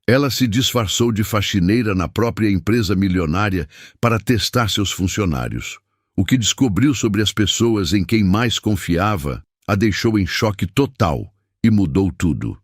Ela se disfarçou de faxineira na própria empresa milionária para testar seus funcionários. O que descobriu sobre as pessoas em quem mais confiava a deixou em choque total e mudou tudo.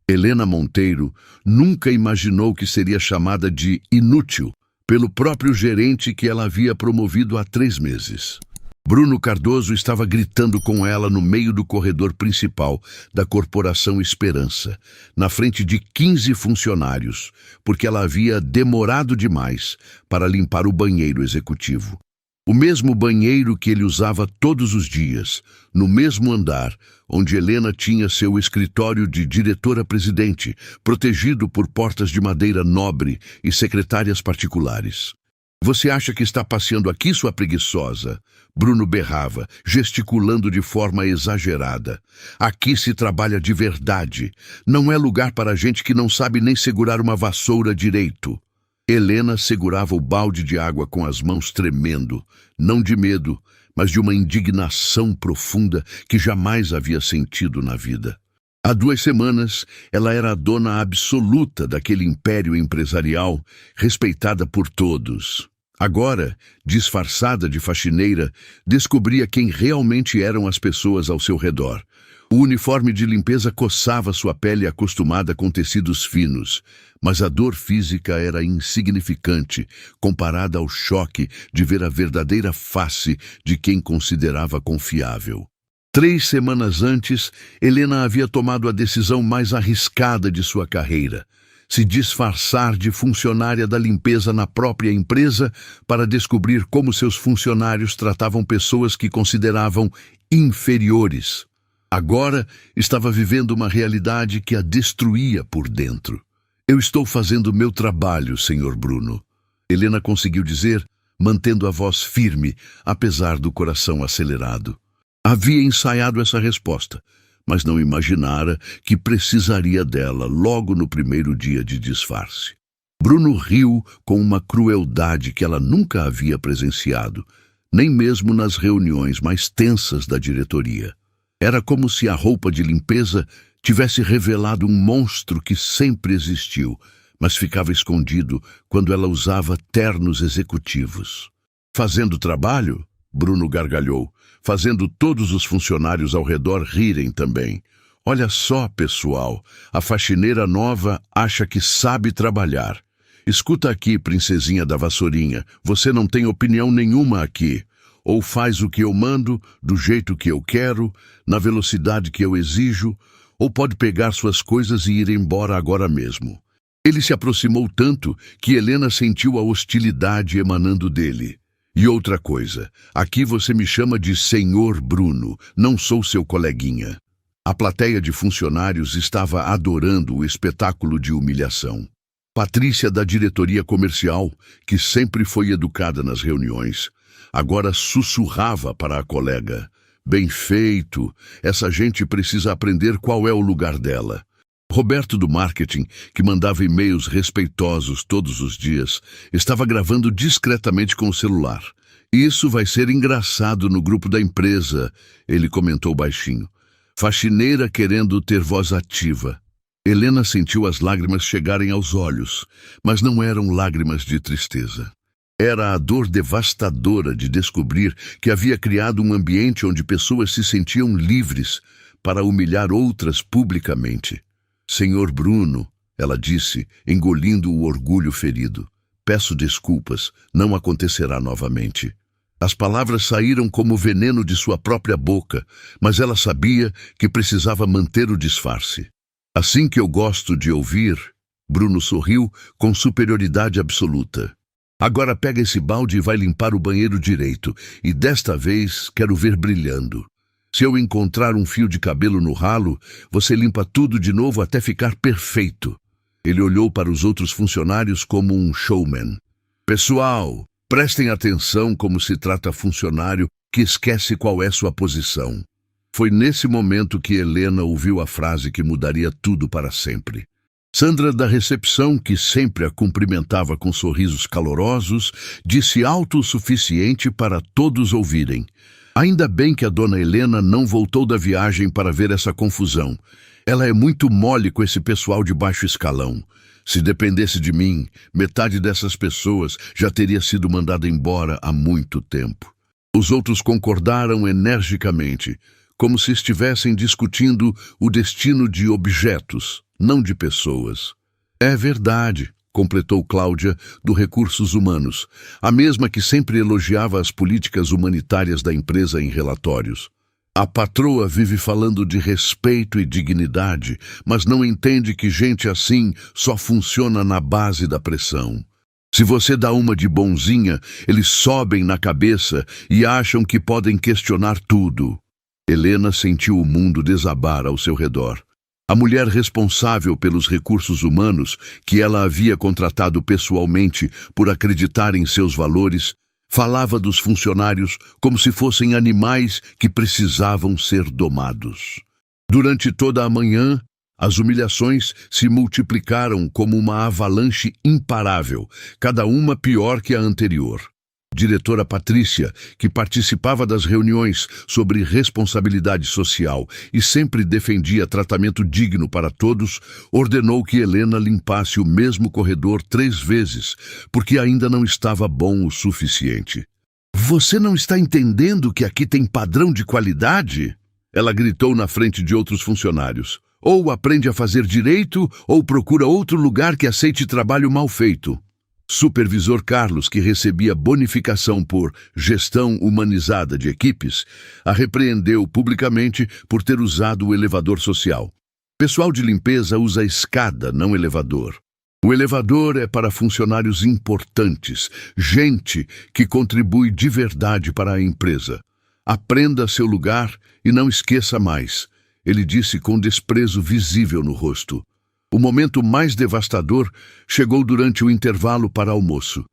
Helena Monteiro nunca imaginou que seria chamada de inútil pelo próprio gerente que ela havia promovido há 3 meses. Bruno Cardoso estava gritando com ela no meio do corredor principal da Corporação Esperança, na frente de 15 funcionários, porque ela havia demorado demais para limpar o banheiro executivo. O mesmo banheiro que ele usava todos os dias, no mesmo andar, onde Helena tinha seu escritório de diretora-presidente, protegido por portas de madeira nobre e secretárias particulares. "Você acha que está passeando aqui, sua preguiçosa?" Bruno berrava, gesticulando de forma exagerada. "Aqui se trabalha de verdade. Não é lugar para gente que não sabe nem segurar uma vassoura direito." Helena segurava o balde de água com as mãos tremendo, não de medo, mas de uma indignação profunda que jamais havia sentido na vida. Há 2 semanas, ela era a dona absoluta daquele império empresarial, respeitada por todos. Agora, disfarçada de faxineira, descobria quem realmente eram as pessoas ao seu redor. O uniforme de limpeza coçava sua pele acostumada com tecidos finos, mas a dor física era insignificante comparada ao choque de ver a verdadeira face de quem considerava confiável. 3 semanas antes, Helena havia tomado a decisão mais arriscada de sua carreira: se disfarçar de funcionária da limpeza na própria empresa para descobrir como seus funcionários tratavam pessoas que consideravam inferiores. Agora estava vivendo uma realidade que a destruía por dentro. "Eu estou fazendo meu trabalho, Sr. Bruno", Helena conseguiu dizer, mantendo a voz firme, apesar do coração acelerado. Havia ensaiado essa resposta, mas não imaginara que precisaria dela logo no primeiro dia de disfarce. Bruno riu com uma crueldade que ela nunca havia presenciado, nem mesmo nas reuniões mais tensas da diretoria. Era como se a roupa de limpeza tivesse revelado um monstro que sempre existiu, mas ficava escondido quando ela usava ternos executivos. "Fazendo trabalho?" Bruno gargalhou, fazendo todos os funcionários ao redor rirem também. "Olha só, pessoal, a faxineira nova acha que sabe trabalhar. Escuta aqui, princesinha da vassourinha, você não tem opinião nenhuma aqui. Ou faz o que eu mando, do jeito que eu quero, na velocidade que eu exijo, ou pode pegar suas coisas e ir embora agora mesmo." Ele se aproximou tanto que Helena sentiu a hostilidade emanando dele. "E outra coisa, aqui você me chama de Senhor Bruno, não sou seu coleguinha." A plateia de funcionários estava adorando o espetáculo de humilhação. Patrícia, da diretoria comercial, que sempre foi educada nas reuniões, agora sussurrava para a colega: "Bem feito, essa gente precisa aprender qual é o lugar dela." Roberto, do marketing, que mandava e-mails respeitosos todos os dias, estava gravando discretamente com o celular. "Isso vai ser engraçado no grupo da empresa", ele comentou baixinho. "Faxineira querendo ter voz ativa." Helena sentiu as lágrimas chegarem aos olhos, mas não eram lágrimas de tristeza. Era a dor devastadora de descobrir que havia criado um ambiente onde pessoas se sentiam livres para humilhar outras publicamente. "Senhor Bruno", ela disse, engolindo o orgulho ferido, "peço desculpas, não acontecerá novamente." As palavras saíram como veneno de sua própria boca, mas ela sabia que precisava manter o disfarce. "Assim que eu gosto de ouvir", Bruno sorriu com superioridade absoluta. "Agora pega esse balde e vai limpar o banheiro direito, e desta vez quero ver brilhando. Se eu encontrar um fio de cabelo no ralo, você limpa tudo de novo até ficar perfeito." Ele olhou para os outros funcionários como um showman. "Pessoal, prestem atenção como se trata funcionário que esquece qual é sua posição." Foi nesse momento que Helena ouviu a frase que mudaria tudo para sempre. Sandra, da recepção, que sempre a cumprimentava com sorrisos calorosos, disse alto o suficiente para todos ouvirem: "Ainda bem que a dona Helena não voltou da viagem para ver essa confusão. Ela é muito mole com esse pessoal de baixo escalão. Se dependesse de mim, metade dessas pessoas já teria sido mandada embora há muito tempo. Os outros concordaram energicamente, como se estivessem discutindo o destino de objetos, não de pessoas. É verdade, completou Cláudia, do Recursos Humanos, a mesma que sempre elogiava as políticas humanitárias da empresa em relatórios. A patroa vive falando de respeito e dignidade, mas não entende que gente assim só funciona na base da pressão. Se você dá uma de bonzinha, eles sobem na cabeça e acham que podem questionar tudo. Helena sentiu o mundo desabar ao seu redor. A mulher responsável pelos recursos humanos, que ela havia contratado pessoalmente por acreditar em seus valores, falava dos funcionários como se fossem animais que precisavam ser domados. Durante toda a manhã, as humilhações se multiplicaram como uma avalanche imparável, cada uma pior que a anterior. Diretora Patrícia, que participava das reuniões sobre responsabilidade social e sempre defendia tratamento digno para todos, ordenou que Helena limpasse o mesmo corredor 3 vezes, porque ainda não estava bom o suficiente. "Você não está entendendo que aqui tem padrão de qualidade?" Ela gritou na frente de outros funcionários. "Ou aprende a fazer direito, ou procura outro lugar que aceite trabalho mal feito." Supervisor Carlos, que recebia bonificação por gestão humanizada de equipes, a repreendeu publicamente por ter usado o elevador social. Pessoal de limpeza usa escada, não elevador. O elevador é para funcionários importantes, gente que contribui de verdade para a empresa. Aprenda seu lugar e não esqueça mais, ele disse com desprezo visível no rosto. O momento mais devastador chegou durante o intervalo para almoço.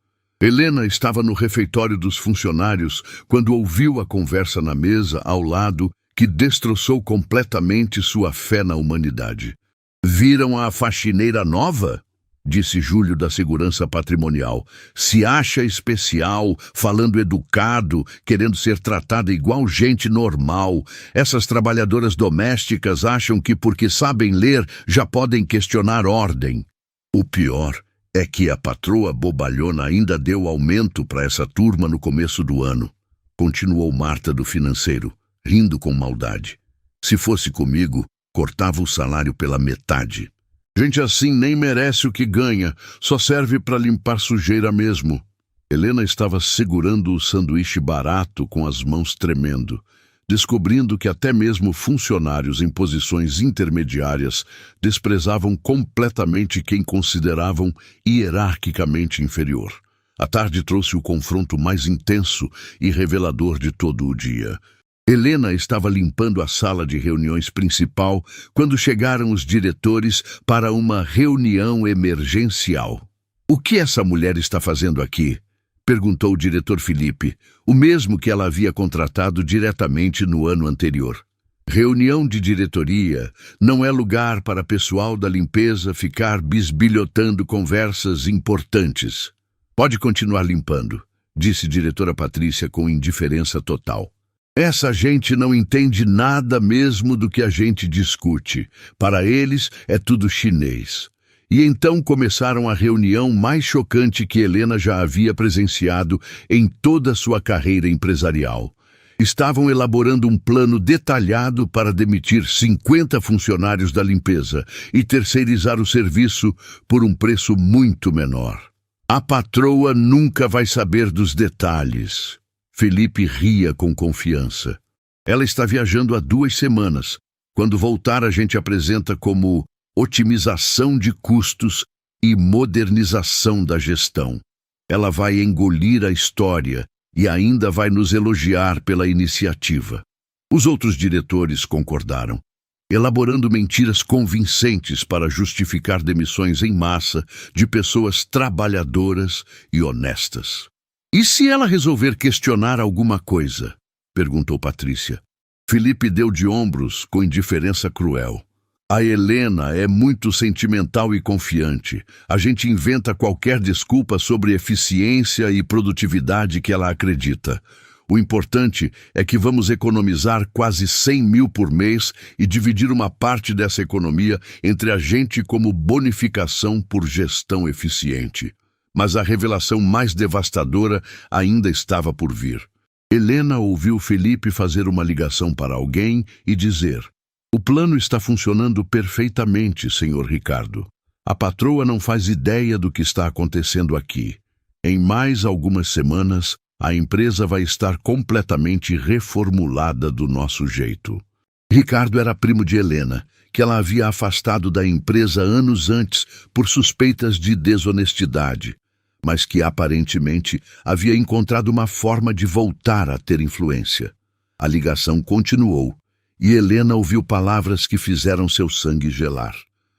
Helena estava no refeitório dos funcionários quando ouviu a conversa na mesa ao lado que destroçou completamente sua fé na humanidade. "Viram a faxineira nova?" disse Júlio da Segurança Patrimonial. "Se acha especial, falando educado, querendo ser tratada igual gente normal. Essas trabalhadoras domésticas acham que porque sabem ler já podem questionar ordem." O pior é que a patroa bobalhona ainda deu aumento para essa turma no começo do ano. Continuou Marta do financeiro, rindo com maldade. "Se fosse comigo, cortava o salário pela metade. Gente assim nem merece o que ganha, só serve para limpar sujeira mesmo." Helena estava segurando o sanduíche barato com as mãos tremendo, descobrindo que até mesmo funcionários em posições intermediárias desprezavam completamente quem consideravam hierarquicamente inferior. A tarde trouxe o confronto mais intenso e revelador de todo o dia. Helena estava limpando a sala de reuniões principal quando chegaram os diretores para uma reunião emergencial. "O que essa mulher está fazendo aqui?" perguntou o diretor Felipe, o mesmo que ela havia contratado diretamente no ano anterior. "Reunião de diretoria não é lugar para pessoal da limpeza ficar bisbilhotando conversas importantes." "Pode continuar limpando", disse diretora Patrícia com indiferença total. "Essa gente não entende nada mesmo do que a gente discute. Para eles é tudo chinês." E então começaram a reunião mais chocante que Helena já havia presenciado em toda a sua carreira empresarial. Estavam elaborando um plano detalhado para demitir 50 funcionários da limpeza e terceirizar o serviço por um preço muito menor. "A patroa nunca vai saber dos detalhes." Felipe ria com confiança. "Ela está viajando há 2 semanas. Quando voltar, a gente apresenta como otimização de custos e modernização da gestão. Ela vai engolir a história e ainda vai nos elogiar pela iniciativa." Os outros diretores concordaram, elaborando mentiras convincentes para justificar demissões em massa de pessoas trabalhadoras e honestas. "E se ela resolver questionar alguma coisa?" perguntou Patrícia. Felipe deu de ombros com indiferença cruel. "A Helena é muito sentimental e confiante. A gente inventa qualquer desculpa sobre eficiência e produtividade que ela acredita. O importante é que vamos economizar quase 100 mil por mês e dividir uma parte dessa economia entre a gente como bonificação por gestão eficiente. Mas a revelação mais devastadora ainda estava por vir. Helena ouviu Felipe fazer uma ligação para alguém e dizer: "O plano está funcionando perfeitamente, senhor Ricardo. A patroa não faz ideia do que está acontecendo aqui. Em mais algumas semanas, a empresa vai estar completamente reformulada do nosso jeito." Ricardo era primo de Helena, que ela havia afastado da empresa anos antes por suspeitas de desonestidade, mas que aparentemente havia encontrado uma forma de voltar a ter influência. A ligação continuou, e Helena ouviu palavras que fizeram seu sangue gelar.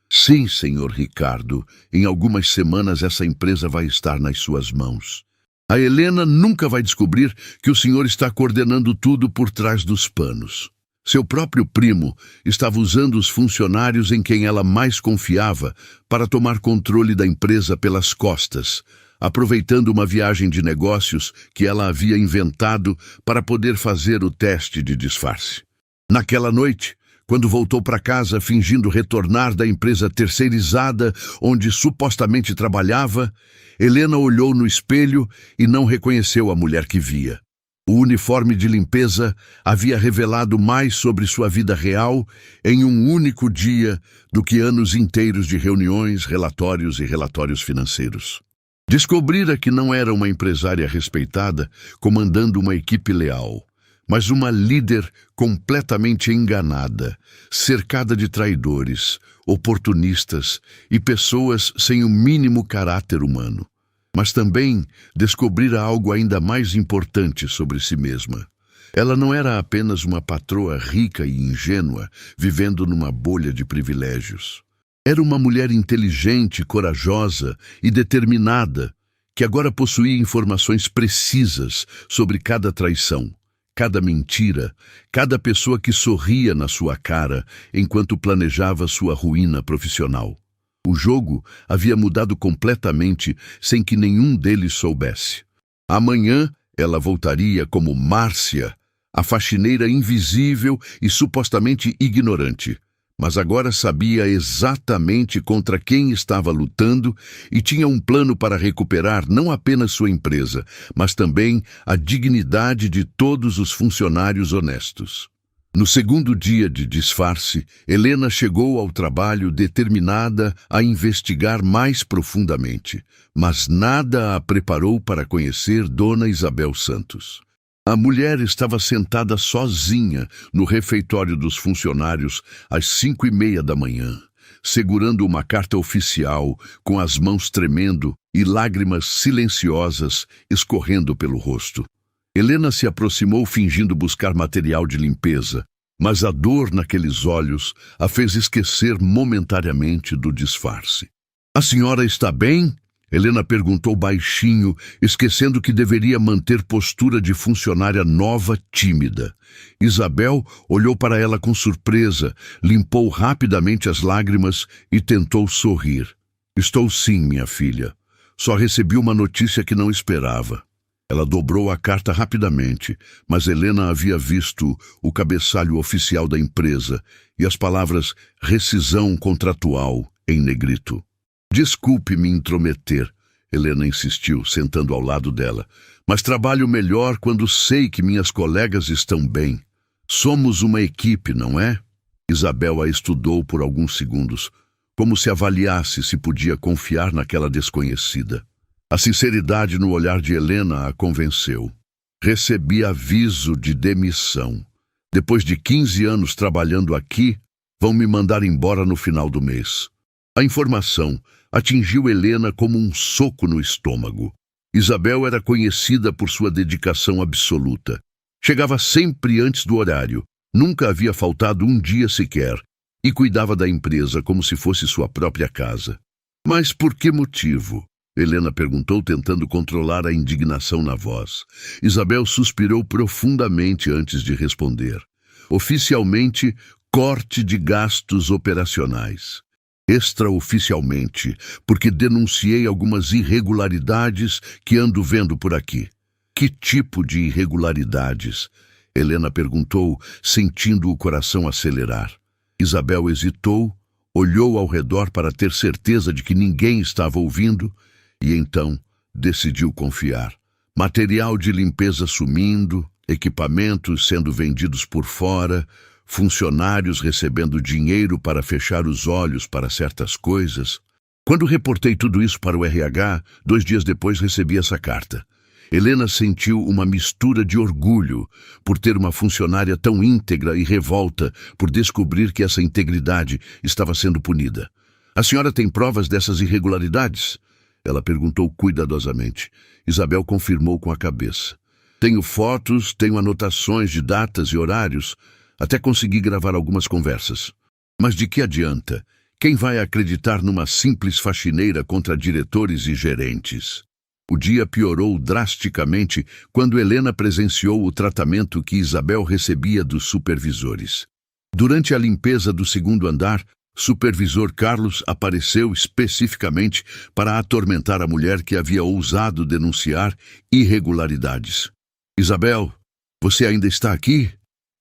"Sim, senhor Ricardo, em algumas semanas essa empresa vai estar nas suas mãos. A Helena nunca vai descobrir que o senhor está coordenando tudo por trás dos panos. Seu próprio primo estava usando os funcionários em quem ela mais confiava para tomar controle da empresa pelas costas, aproveitando uma viagem de negócios que ela havia inventado para poder fazer o teste de disfarce. Naquela noite, quando voltou para casa fingindo retornar da empresa terceirizada onde supostamente trabalhava, Helena olhou no espelho e não reconheceu a mulher que via. O uniforme de limpeza havia revelado mais sobre sua vida real em um único dia do que anos inteiros de reuniões, relatórios e relatórios financeiros. Descobrira que não era uma empresária respeitada comandando uma equipe leal, mas uma líder completamente enganada, cercada de traidores, oportunistas e pessoas sem o mínimo caráter humano. Mas também descobrira algo ainda mais importante sobre si mesma. Ela não era apenas uma patroa rica e ingênua, vivendo numa bolha de privilégios. Era uma mulher inteligente, corajosa e determinada, que agora possuía informações precisas sobre cada traição, cada mentira, cada pessoa que sorria na sua cara enquanto planejava sua ruína profissional. O jogo havia mudado completamente sem que nenhum deles soubesse. Amanhã ela voltaria como Márcia, a faxineira invisível e supostamente ignorante, mas agora sabia exatamente contra quem estava lutando e tinha um plano para recuperar não apenas sua empresa, mas também a dignidade de todos os funcionários honestos. No segundo dia de disfarce, Helena chegou ao trabalho determinada a investigar mais profundamente, mas nada a preparou para conhecer Dona Isabel Santos. A mulher estava sentada sozinha no refeitório dos funcionários às 5:30 da manhã, segurando uma carta oficial, com as mãos tremendo e lágrimas silenciosas escorrendo pelo rosto. Helena se aproximou fingindo buscar material de limpeza, mas a dor naqueles olhos a fez esquecer momentaneamente do disfarce. "A senhora está bem?" Helena perguntou baixinho, esquecendo que deveria manter postura de funcionária nova, tímida. Isabel olhou para ela com surpresa, limpou rapidamente as lágrimas e tentou sorrir. "Estou sim, minha filha. Só recebi uma notícia que não esperava." Ela dobrou a carta rapidamente, mas Helena havia visto o cabeçalho oficial da empresa e as palavras "rescisão contratual" em negrito. "Desculpe me intrometer", Helena insistiu, sentando ao lado dela, "mas trabalho melhor quando sei que minhas colegas estão bem. Somos uma equipe, não é?" Isabel a estudou por alguns segundos, como se avaliasse se podia confiar naquela desconhecida. A sinceridade no olhar de Helena a convenceu. "Recebi aviso de demissão. Depois de 15 anos trabalhando aqui, vão me mandar embora no final do mês." A informação atingiu Helena como um soco no estômago. Isabel era conhecida por sua dedicação absoluta. Chegava sempre antes do horário, nunca havia faltado um dia sequer, e cuidava da empresa como se fosse sua própria casa. "Mas por que motivo?" Helena perguntou, tentando controlar a indignação na voz. Isabel suspirou profundamente antes de responder. "Oficialmente, corte de gastos operacionais. Extraoficialmente, porque denunciei algumas irregularidades que ando vendo por aqui." Que tipo de irregularidades? Helena perguntou, sentindo o coração acelerar. Isabel hesitou, olhou ao redor para ter certeza de que ninguém estava ouvindo e então decidiu confiar. Material de limpeza sumindo, equipamentos sendo vendidos por fora, funcionários recebendo dinheiro para fechar os olhos para certas coisas. Quando reportei tudo isso para o RH, 2 dias depois recebi essa carta. Helena sentiu uma mistura de orgulho por ter uma funcionária tão íntegra e revolta por descobrir que essa integridade estava sendo punida. A senhora tem provas dessas irregularidades? Ela perguntou cuidadosamente. Isabel confirmou com a cabeça. Tenho fotos, tenho anotações de datas e horários, até consegui gravar algumas conversas. Mas de que adianta? Quem vai acreditar numa simples faxineira contra diretores e gerentes? O dia piorou drasticamente quando Helena presenciou o tratamento que Isabel recebia dos supervisores. Durante a limpeza do 2º andar, supervisor Carlos apareceu especificamente para atormentar a mulher que havia ousado denunciar irregularidades. Isabel, você ainda está aqui?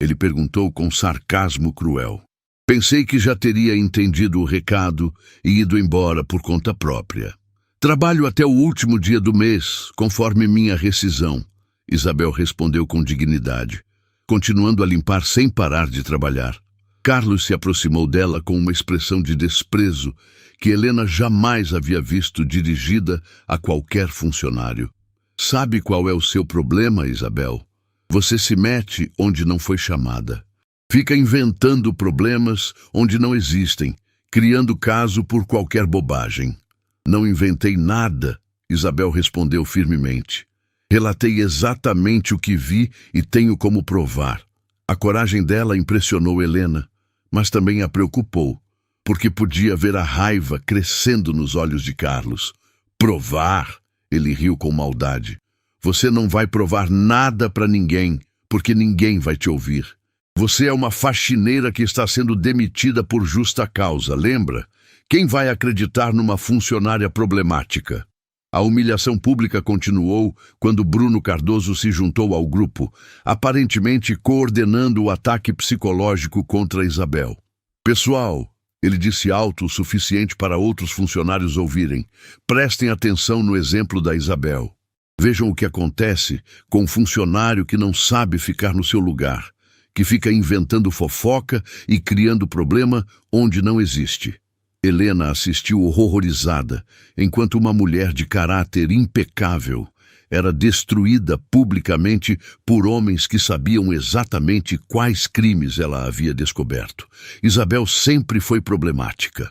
Ele perguntou com sarcasmo cruel. Pensei que já teria entendido o recado e ido embora por conta própria. Trabalho até o último dia do mês, conforme minha rescisão, Isabel respondeu com dignidade, continuando a limpar sem parar de trabalhar. Carlos se aproximou dela com uma expressão de desprezo que Helena jamais havia visto dirigida a qualquer funcionário. Sabe qual é o seu problema, Isabel? Você se mete onde não foi chamada. Fica inventando problemas onde não existem, criando caso por qualquer bobagem. Não inventei nada, Isabel respondeu firmemente. Relatei exatamente o que vi e tenho como provar. A coragem dela impressionou Helena, mas também a preocupou, porque podia ver a raiva crescendo nos olhos de Carlos. Provar? Ele riu com maldade. Você não vai provar nada para ninguém, porque ninguém vai te ouvir. Você é uma faxineira que está sendo demitida por justa causa, lembra? Quem vai acreditar numa funcionária problemática? A humilhação pública continuou quando Bruno Cardoso se juntou ao grupo, aparentemente coordenando o ataque psicológico contra Isabel. Pessoal, ele disse alto o suficiente para outros funcionários ouvirem, prestem atenção no exemplo da Isabel. Vejam o que acontece com um funcionário que não sabe ficar no seu lugar, que fica inventando fofoca e criando problema onde não existe. Helena assistiu horrorizada, enquanto uma mulher de caráter impecável era destruída publicamente por homens que sabiam exatamente quais crimes ela havia descoberto. Isabel sempre foi problemática.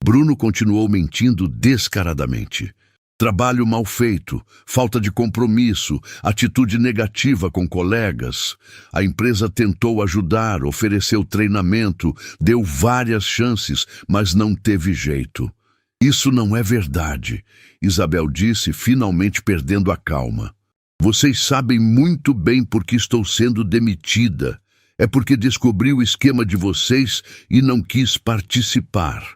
Bruno continuou mentindo descaradamente. Trabalho mal feito, falta de compromisso, atitude negativa com colegas. A empresa tentou ajudar, ofereceu treinamento, deu várias chances, mas não teve jeito. Isso não é verdade, Isabel disse, finalmente perdendo a calma. Vocês sabem muito bem por que estou sendo demitida. É porque descobri o esquema de vocês e não quis participar.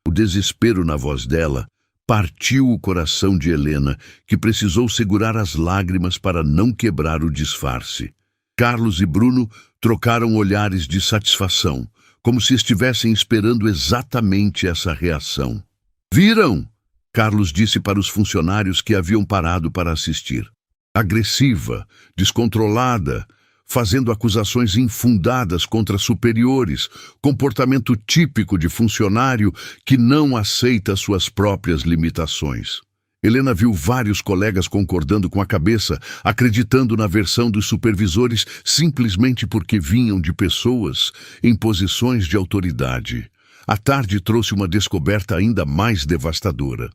O desespero na voz dela partiu o coração de Helena, que precisou segurar as lágrimas para não quebrar o disfarce. Carlos e Bruno trocaram olhares de satisfação, como se estivessem esperando exatamente essa reação. Viram? Carlos disse para os funcionários que haviam parado para assistir. Agressiva, descontrolada, fazendo acusações infundadas contra superiores, comportamento típico de funcionário que não aceita suas próprias limitações. Helena viu vários colegas concordando com a cabeça, acreditando na versão dos supervisores simplesmente porque vinham de pessoas em posições de autoridade. A tarde trouxe uma descoberta ainda mais devastadora.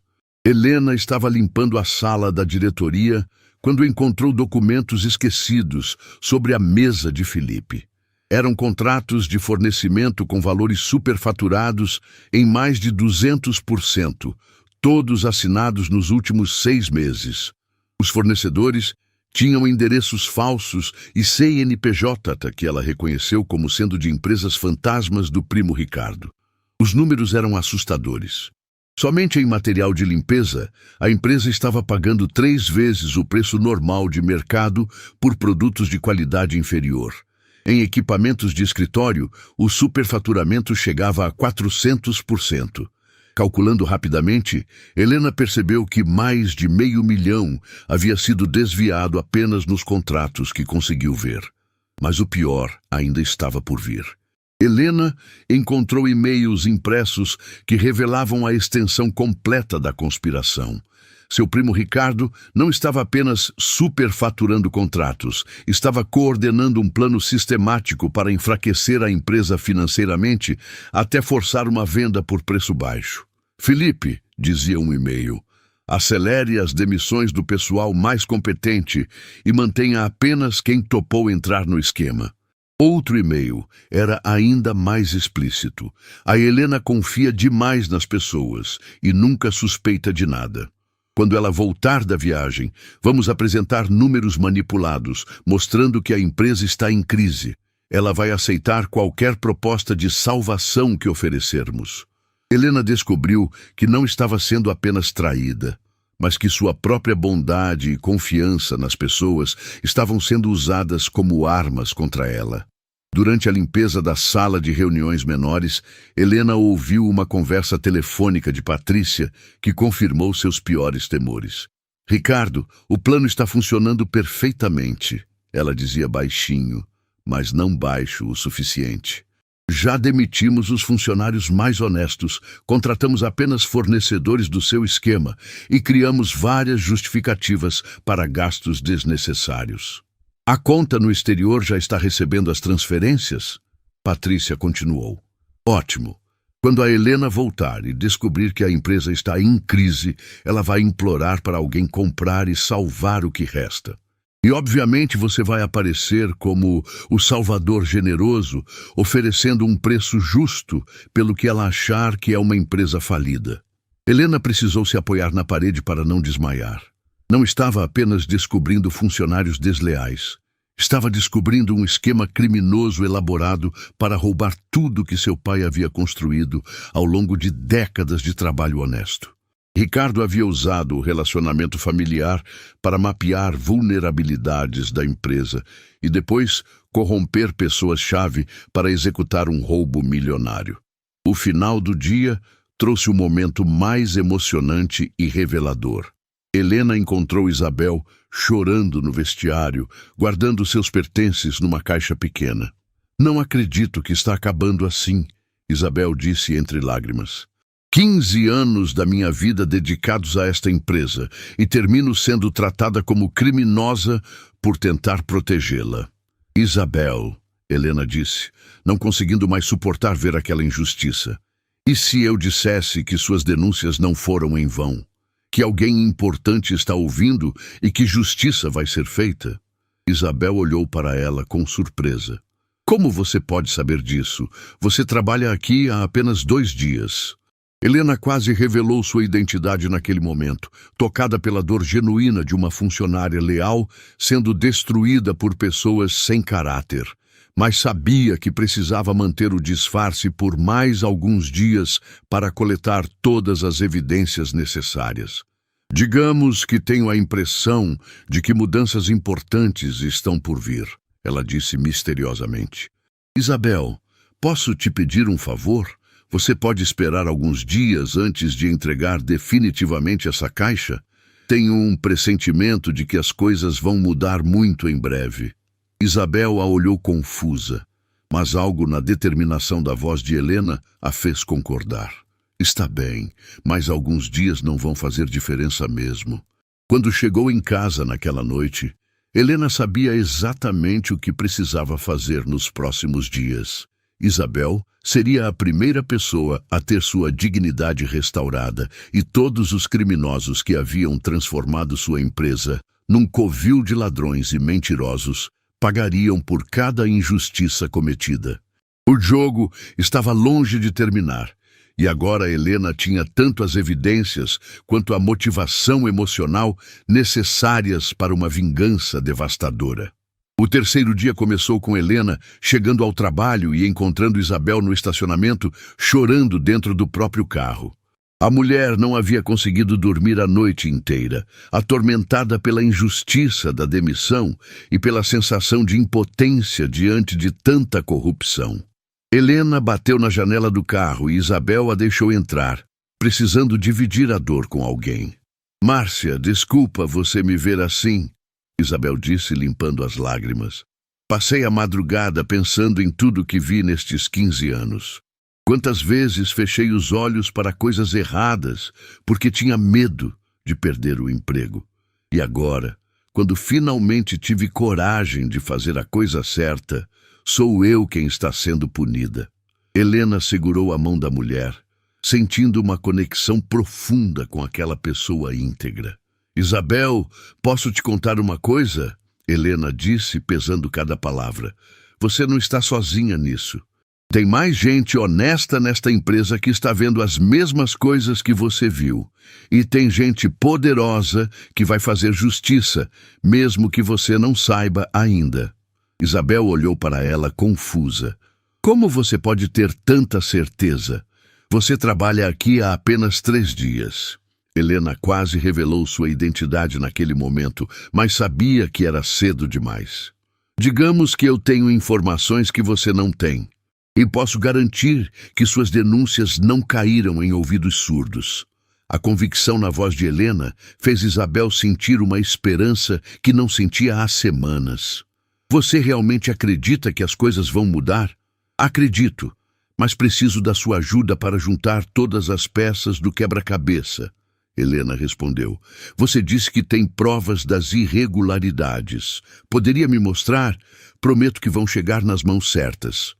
Helena estava limpando a sala da diretoria quando encontrou documentos esquecidos sobre a mesa de Felipe. Eram contratos de fornecimento com valores superfaturados em mais de 200%, todos assinados nos últimos 6 meses. Os fornecedores tinham endereços falsos e CNPJ que ela reconheceu como sendo de empresas fantasmas do primo Ricardo. Os números eram assustadores. Somente em material de limpeza, a empresa estava pagando 3 vezes o preço normal de mercado por produtos de qualidade inferior. Em equipamentos de escritório, o superfaturamento chegava a 400%. Calculando rapidamente, Helena percebeu que mais de R$500 mil havia sido desviado apenas nos contratos que conseguiu ver. Mas o pior ainda estava por vir. Helena encontrou e-mails impressos que revelavam a extensão completa da conspiração. Seu primo Ricardo não estava apenas superfaturando contratos, estava coordenando um plano sistemático para enfraquecer a empresa financeiramente até forçar uma venda por preço baixo. Felipe, dizia um e-mail, acelere as demissões do pessoal mais competente e mantenha apenas quem topou entrar no esquema. Outro e-mail era ainda mais explícito. A Helena confia demais nas pessoas e nunca suspeita de nada. Quando ela voltar da viagem, vamos apresentar números manipulados, mostrando que a empresa está em crise. Ela vai aceitar qualquer proposta de salvação que oferecermos. Helena descobriu que não estava sendo apenas traída, mas que sua própria bondade e confiança nas pessoas estavam sendo usadas como armas contra ela. Durante a limpeza da sala de reuniões menores, Helena ouviu uma conversa telefônica de Patrícia que confirmou seus piores temores. Ricardo, o plano está funcionando perfeitamente, ela dizia baixinho, mas não baixo o suficiente. Já demitimos os funcionários mais honestos, contratamos apenas fornecedores do seu esquema e criamos várias justificativas para gastos desnecessários. A conta no exterior já está recebendo as transferências? Patrícia continuou. Ótimo. Quando a Helena voltar e descobrir que a empresa está em crise, ela vai implorar para alguém comprar e salvar o que resta. E obviamente você vai aparecer como o salvador generoso, oferecendo um preço justo pelo que ela achar que é uma empresa falida. Helena precisou se apoiar na parede para não desmaiar. Não estava apenas descobrindo funcionários desleais. Estava descobrindo um esquema criminoso elaborado para roubar tudo que seu pai havia construído ao longo de décadas de trabalho honesto. Ricardo havia usado o relacionamento familiar para mapear vulnerabilidades da empresa e depois corromper pessoas-chave para executar um roubo milionário. O final do dia trouxe o momento mais emocionante e revelador. Helena encontrou Isabel chorando no vestiário, guardando seus pertences numa caixa pequena. Não acredito que está acabando assim, Isabel disse entre lágrimas. 15 anos da minha vida dedicados a esta empresa e termino sendo tratada como criminosa por tentar protegê-la. Isabel, Helena disse, não conseguindo mais suportar ver aquela injustiça. E se eu dissesse que suas denúncias não foram em vão? Que alguém importante está ouvindo e que justiça vai ser feita? Isabel olhou para ela com surpresa. Como você pode saber disso? Você trabalha aqui há apenas 2 dias. Helena quase revelou sua identidade naquele momento, tocada pela dor genuína de uma funcionária leal sendo destruída por pessoas sem caráter. Mas sabia que precisava manter o disfarce por mais alguns dias para coletar todas as evidências necessárias. Digamos que tenho a impressão de que mudanças importantes estão por vir, ela disse misteriosamente. Isabel, posso te pedir um favor? Você pode esperar alguns dias antes de entregar definitivamente essa caixa? Tenho um pressentimento de que as coisas vão mudar muito em breve. Isabel a olhou confusa, mas algo na determinação da voz de Helena a fez concordar. Está bem, mas alguns dias não vão fazer diferença mesmo. Quando chegou em casa naquela noite, Helena sabia exatamente o que precisava fazer nos próximos dias. Isabel seria a primeira pessoa a ter sua dignidade restaurada e todos os criminosos que haviam transformado sua empresa num covil de ladrões e mentirosos pagariam por cada injustiça cometida. O jogo estava longe de terminar, e agora Helena tinha tanto as evidências quanto a motivação emocional necessárias para uma vingança devastadora. O terceiro dia começou com Helena chegando ao trabalho e encontrando Isabel no estacionamento, chorando dentro do próprio carro. A mulher não havia conseguido dormir a noite inteira, atormentada pela injustiça da demissão e pela sensação de impotência diante de tanta corrupção. Helena bateu na janela do carro e Isabel a deixou entrar, precisando dividir a dor com alguém. "Márcia, desculpa você me ver assim", Isabel disse, limpando as lágrimas. "Passei a madrugada pensando em tudo que vi nestes 15 anos. Quantas vezes fechei os olhos para coisas erradas porque tinha medo de perder o emprego. E agora, quando finalmente tive coragem de fazer a coisa certa, sou eu quem está sendo punida." Helena segurou a mão da mulher, sentindo uma conexão profunda com aquela pessoa íntegra. "Isabel, posso te contar uma coisa?" Helena disse, pesando cada palavra. "Você não está sozinha nisso. Tem mais gente honesta nesta empresa que está vendo as mesmas coisas que você viu. E tem gente poderosa que vai fazer justiça, mesmo que você não saiba ainda." Isabel olhou para ela confusa. "Como você pode ter tanta certeza? Você trabalha aqui há apenas 3 dias. Helena quase revelou sua identidade naquele momento, mas sabia que era cedo demais. "Digamos que eu tenho informações que você não tem. E posso garantir que suas denúncias não caíram em ouvidos surdos." A convicção na voz de Helena fez Isabel sentir uma esperança que não sentia há semanas. "Você realmente acredita que as coisas vão mudar?" "Acredito, mas preciso da sua ajuda para juntar todas as peças do quebra-cabeça." Helena respondeu. "Você disse que tem provas das irregularidades. Poderia me mostrar? Prometo que vão chegar nas mãos certas."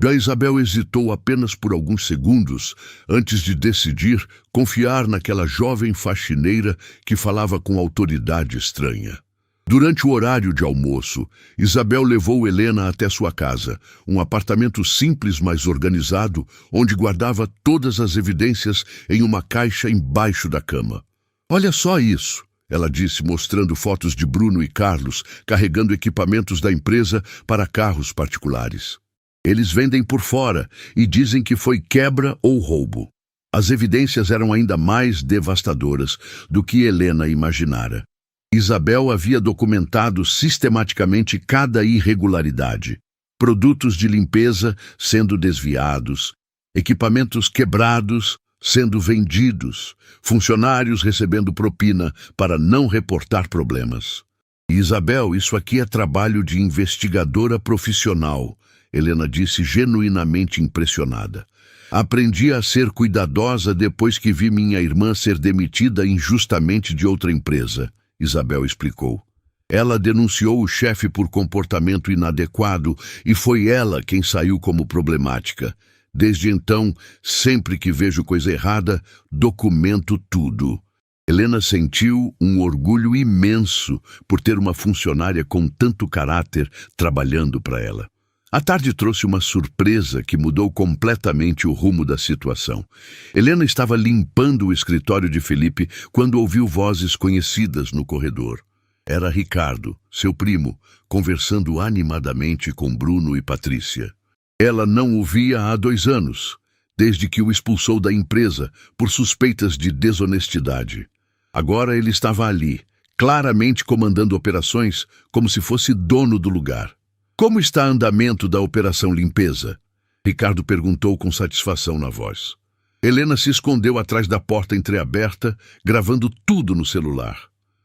A Isabel hesitou apenas por alguns segundos antes de decidir confiar naquela jovem faxineira que falava com autoridade estranha. Durante o horário de almoço, Isabel levou Helena até sua casa, um apartamento simples, mas organizado, onde guardava todas as evidências em uma caixa embaixo da cama. "Olha só isso", ela disse, mostrando fotos de Bruno e Carlos carregando equipamentos da empresa para carros particulares. "Eles vendem por fora e dizem que foi quebra ou roubo." As evidências eram ainda mais devastadoras do que Helena imaginara. Isabel havia documentado sistematicamente cada irregularidade. Produtos de limpeza sendo desviados, equipamentos quebrados sendo vendidos, funcionários recebendo propina para não reportar problemas. "Isabel, isso aqui é trabalho de investigadora profissional", Helena disse, genuinamente impressionada. "Aprendi a ser cuidadosa depois que vi minha irmã ser demitida injustamente de outra empresa", Isabel explicou. "Ela denunciou o chefe por comportamento inadequado e foi ela quem saiu como problemática. Desde então, sempre que vejo coisa errada, documento tudo." Helena sentiu um orgulho imenso por ter uma funcionária com tanto caráter trabalhando para ela. A tarde trouxe uma surpresa que mudou completamente o rumo da situação. Helena estava limpando o escritório de Felipe quando ouviu vozes conhecidas no corredor. Era Ricardo, seu primo, conversando animadamente com Bruno e Patrícia. Ela não o via há 2 anos, desde que o expulsou da empresa por suspeitas de desonestidade. Agora ele estava ali, claramente comandando operações como se fosse dono do lugar. "Como está o andamento da operação limpeza?" Ricardo perguntou com satisfação na voz. Helena se escondeu atrás da porta entreaberta, gravando tudo no celular.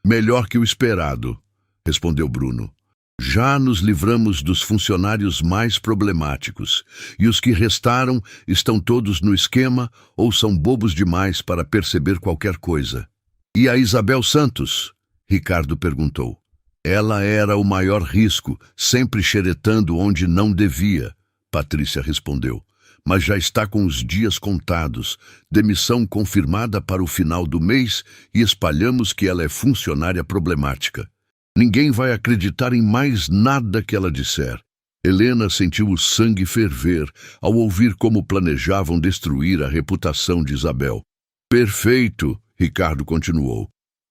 "Melhor que o esperado", respondeu Bruno. "Já nos livramos dos funcionários mais problemáticos, e os que restaram estão todos no esquema ou são bobos demais para perceber qualquer coisa." "E a Isabel Santos?" Ricardo perguntou. "Ela era o maior risco, sempre xeretando onde não devia", Patrícia respondeu. "Mas já está com os dias contados, demissão confirmada para o final do mês e espalhamos que ela é funcionária problemática. Ninguém vai acreditar em mais nada que ela disser." Helena sentiu o sangue ferver ao ouvir como planejavam destruir a reputação de Isabel. "Perfeito", Ricardo continuou.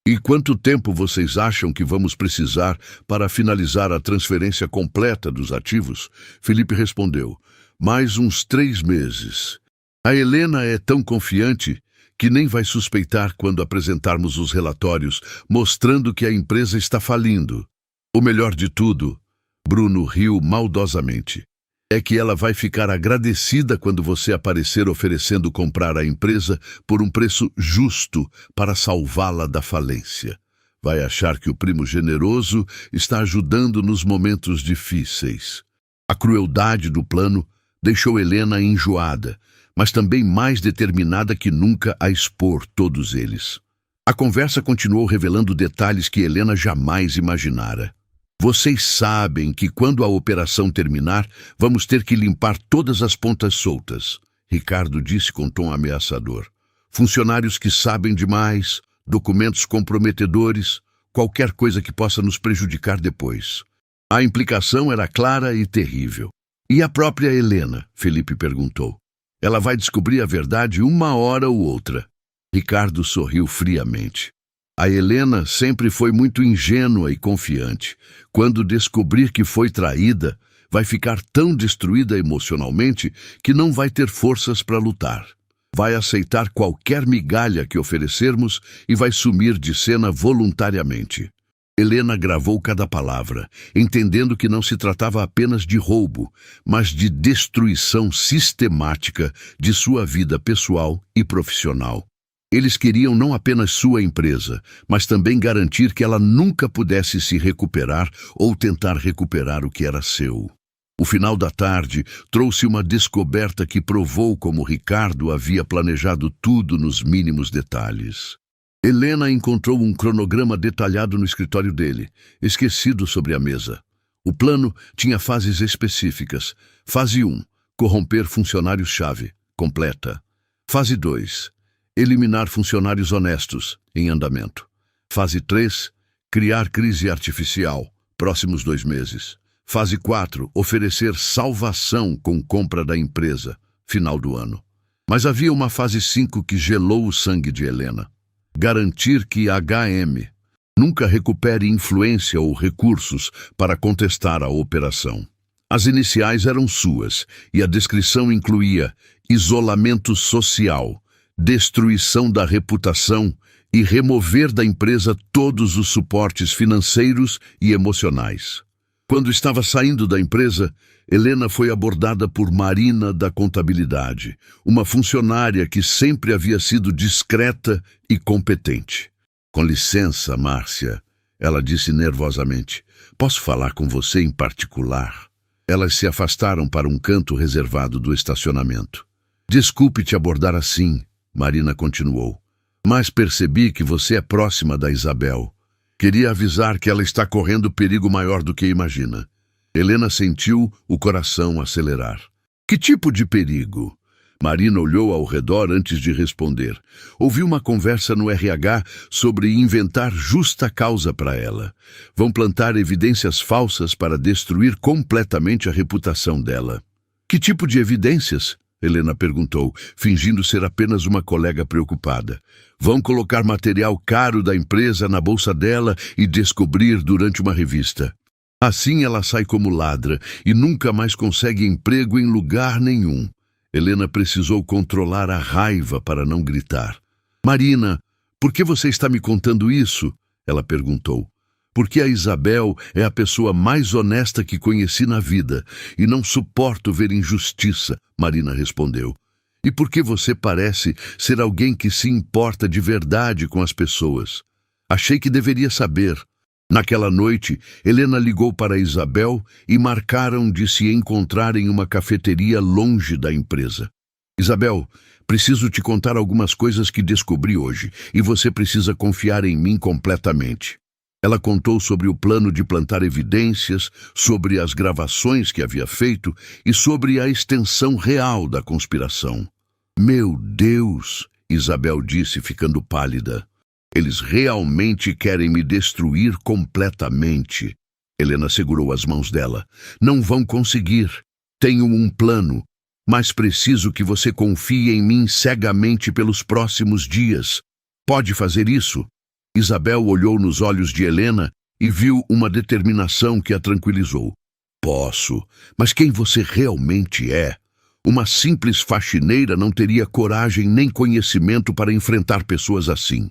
"E quanto tempo vocês acham que vamos precisar para finalizar a transferência completa dos ativos?" Felipe respondeu. "Mais uns 3 meses. A Helena é tão confiante que nem vai suspeitar quando apresentarmos os relatórios mostrando que a empresa está falindo. O melhor de tudo, Bruno riu maldosamente, é que ela vai ficar agradecida quando você aparecer oferecendo comprar a empresa por um preço justo para salvá-la da falência. Vai achar que o primo generoso está ajudando nos momentos difíceis. A crueldade do plano deixou Helena enjoada, mas também mais determinada que nunca a expor todos eles. A conversa continuou revelando detalhes que Helena jamais imaginara. Vocês sabem que quando a operação terminar, vamos ter que limpar todas as pontas soltas, Ricardo disse com tom ameaçador. Funcionários que sabem demais, documentos comprometedores, qualquer coisa que possa nos prejudicar depois. A implicação era clara e terrível. E a própria Helena? Felipe perguntou. Ela vai descobrir a verdade uma hora ou outra. Ricardo sorriu friamente. A Helena sempre foi muito ingênua e confiante. Quando descobrir que foi traída, vai ficar tão destruída emocionalmente que não vai ter forças para lutar. Vai aceitar qualquer migalha que oferecermos e vai sumir de cena voluntariamente. Helena gravou cada palavra, entendendo que não se tratava apenas de roubo, mas de destruição sistemática de sua vida pessoal e profissional. Eles queriam não apenas sua empresa, mas também garantir que ela nunca pudesse se recuperar ou tentar recuperar o que era seu. O final da tarde trouxe uma descoberta que provou como Ricardo havia planejado tudo nos mínimos detalhes. Helena encontrou um cronograma detalhado no escritório dele, esquecido sobre a mesa. O plano tinha fases específicas. Fase 1, corromper funcionários-chave, completa. Fase 2, eliminar funcionários honestos, em andamento. Fase 3, criar crise artificial, próximos 2 meses. Fase 4, oferecer salvação com compra da empresa, final do ano. Mas havia uma fase 5 que gelou o sangue de Helena. Garantir que HM nunca recupere influência ou recursos para contestar a operação. As iniciais eram suas e a descrição incluía isolamento social, destruição da reputação e remover da empresa todos os suportes financeiros e emocionais. Quando estava saindo da empresa, Helena foi abordada por Marina da Contabilidade, uma funcionária que sempre havia sido discreta e competente. Com licença, Márcia, ela disse nervosamente. Posso falar com você em particular? Elas se afastaram para um canto reservado do estacionamento. Desculpe te abordar assim, Marina continuou, mas percebi que você é próxima da Isabel. Queria avisar que ela está correndo perigo maior do que imagina. Helena sentiu o coração acelerar. Que tipo de perigo? Marina olhou ao redor antes de responder. Ouviu uma conversa no RH sobre inventar justa causa para ela. Vão plantar evidências falsas para destruir completamente a reputação dela. Que tipo de evidências? Helena perguntou, fingindo ser apenas uma colega preocupada. Vão colocar material caro da empresa na bolsa dela e descobrir durante uma revista. Assim ela sai como ladra e nunca mais consegue emprego em lugar nenhum. Helena precisou controlar a raiva para não gritar. Marina, por que você está me contando isso? Ela perguntou. Porque a Isabel é a pessoa mais honesta que conheci na vida e não suporto ver injustiça, Marina respondeu. E porque você parece ser alguém que se importa de verdade com as pessoas. Achei que deveria saber. Naquela noite, Helena ligou para Isabel e marcaram de se encontrar em uma cafeteria longe da empresa. Isabel, preciso te contar algumas coisas que descobri hoje e você precisa confiar em mim completamente. Ela contou sobre o plano de plantar evidências, sobre as gravações que havia feito e sobre a extensão real da conspiração. Meu Deus, Isabel disse, ficando pálida. Eles realmente querem me destruir completamente. Helena segurou as mãos dela. Não vão conseguir. Tenho um plano, mas preciso que você confie em mim cegamente pelos próximos dias. Pode fazer isso? Isabel olhou nos olhos de Helena e viu uma determinação que a tranquilizou. Posso, mas quem você realmente é? Uma simples faxineira não teria coragem nem conhecimento para enfrentar pessoas assim.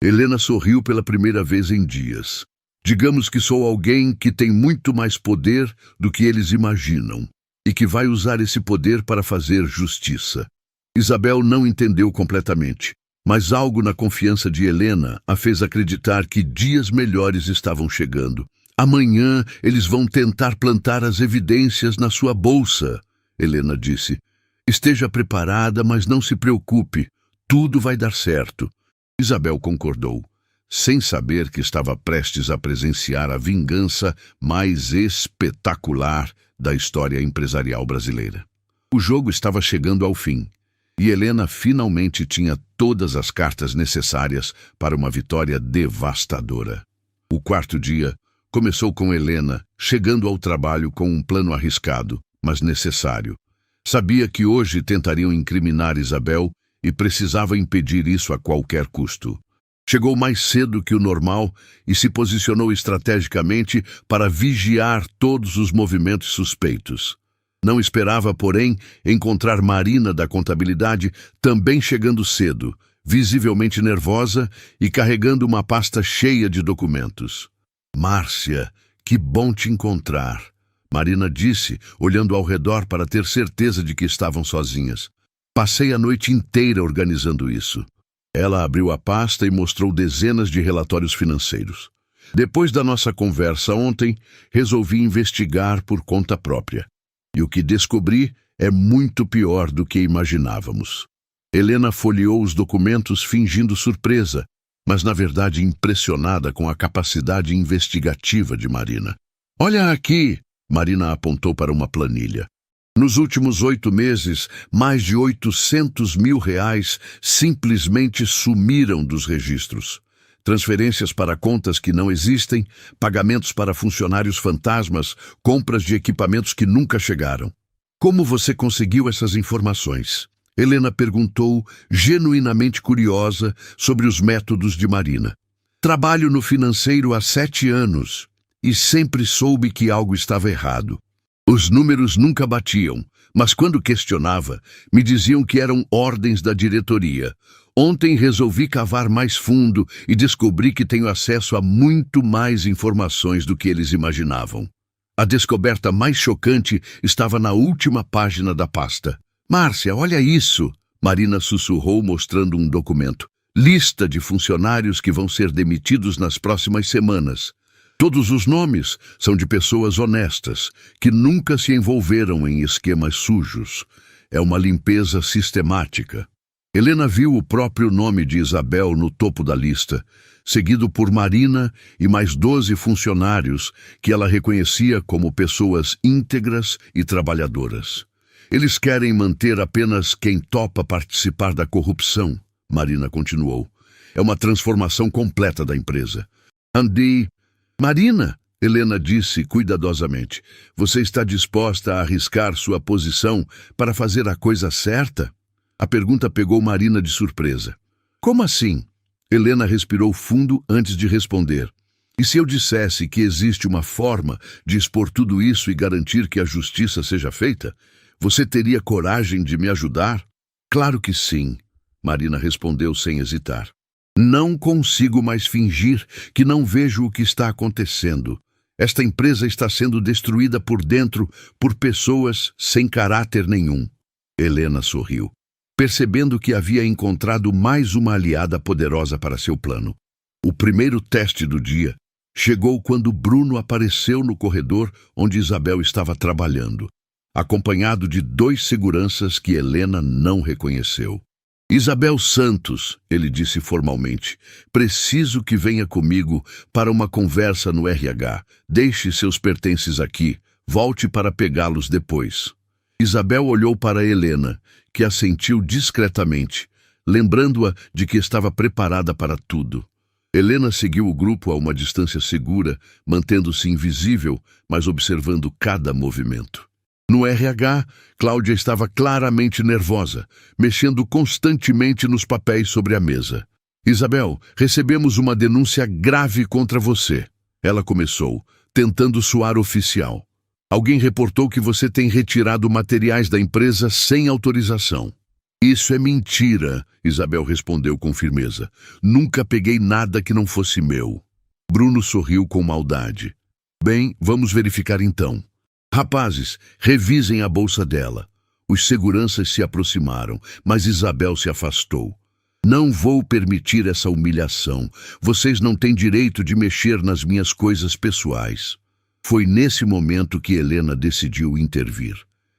Helena sorriu pela primeira vez em dias. Digamos que sou alguém que tem muito mais poder do que eles imaginam e que vai usar esse poder para fazer justiça. Isabel não entendeu completamente, mas algo na confiança de Helena a fez acreditar que dias melhores estavam chegando. Amanhã eles vão tentar plantar as evidências na sua bolsa, Helena disse. Esteja preparada, mas não se preocupe. Tudo vai dar certo. Isabel concordou, sem saber que estava prestes a presenciar a vingança mais espetacular da história empresarial brasileira. O jogo estava chegando ao fim, e Helena finalmente tinha todas as cartas necessárias para uma vitória devastadora. O quarto dia começou com Helena chegando ao trabalho com um plano arriscado, mas necessário. Sabia que hoje tentariam incriminar Isabel e precisava impedir isso a qualquer custo. Chegou mais cedo que o normal e se posicionou estrategicamente para vigiar todos os movimentos suspeitos. Não esperava, porém, encontrar Marina da contabilidade também chegando cedo, visivelmente nervosa e carregando uma pasta cheia de documentos. Márcia, que bom te encontrar, Marina disse, olhando ao redor para ter certeza de que estavam sozinhas. Passei a noite inteira organizando isso. Ela abriu a pasta e mostrou dezenas de relatórios financeiros. Depois da nossa conversa ontem, resolvi investigar por conta própria. E o que descobri é muito pior do que imaginávamos. Helena folheou os documentos fingindo surpresa, mas na verdade impressionada com a capacidade investigativa de Marina. Olha aqui! Marina apontou para uma planilha. Nos últimos 8 meses, mais de R$800 mil simplesmente sumiram dos registros. Transferências para contas que não existem, pagamentos para funcionários fantasmas, compras de equipamentos que nunca chegaram. Como você conseguiu essas informações? Helena perguntou, genuinamente curiosa sobre os métodos de Marina. Trabalho no financeiro há 7 anos e sempre soube que algo estava errado. Os números nunca batiam, mas quando questionava, me diziam que eram ordens da diretoria. Ontem resolvi cavar mais fundo e descobri que tenho acesso a muito mais informações do que eles imaginavam. A descoberta mais chocante estava na última página da pasta. Márcia, olha isso! Marina sussurrou mostrando um documento. Lista de funcionários que vão ser demitidos nas próximas semanas. Todos os nomes são de pessoas honestas, que nunca se envolveram em esquemas sujos. É uma limpeza sistemática. Helena viu o próprio nome de Isabel no topo da lista, seguido por Marina e mais 12 funcionários que ela reconhecia como pessoas íntegras e trabalhadoras. Eles querem manter apenas quem topa participar da corrupção, Marina continuou. É uma transformação completa da empresa. Andy... Marina, Helena disse cuidadosamente, você está disposta a arriscar sua posição para fazer a coisa certa? A pergunta pegou Marina de surpresa. Como assim? Helena respirou fundo antes de responder. E se eu dissesse que existe uma forma de expor tudo isso e garantir que a justiça seja feita? Você teria coragem de me ajudar? Claro que sim, Marina respondeu sem hesitar. Não consigo mais fingir que não vejo o que está acontecendo. Esta empresa está sendo destruída por dentro por pessoas sem caráter nenhum. Helena sorriu, percebendo que havia encontrado mais uma aliada poderosa para seu plano. O primeiro teste do dia chegou quando Bruno apareceu no corredor onde Isabel estava trabalhando, acompanhado de 2 seguranças que Helena não reconheceu. Isabel Santos, ele disse formalmente, preciso que venha comigo para uma conversa no RH. Deixe seus pertences aqui, volte para pegá-los depois. Isabel olhou para Helena, que assentiu discretamente, lembrando-a de que estava preparada para tudo. Helena seguiu o grupo a uma distância segura, mantendo-se invisível, mas observando cada movimento. No RH, Cláudia estava claramente nervosa, mexendo constantemente nos papéis sobre a mesa. Isabel, recebemos uma denúncia grave contra você. Ela começou, tentando soar oficial. Alguém reportou que você tem retirado materiais da empresa sem autorização. Isso é mentira, Isabel respondeu com firmeza. Nunca peguei nada que não fosse meu. Bruno sorriu com maldade. Bem, vamos verificar então. Rapazes, revisem a bolsa dela. Os seguranças se aproximaram, mas Isabel se afastou. Não vou permitir essa humilhação. Vocês não têm direito de mexer nas minhas coisas pessoais. Foi nesse momento que Helena decidiu intervir.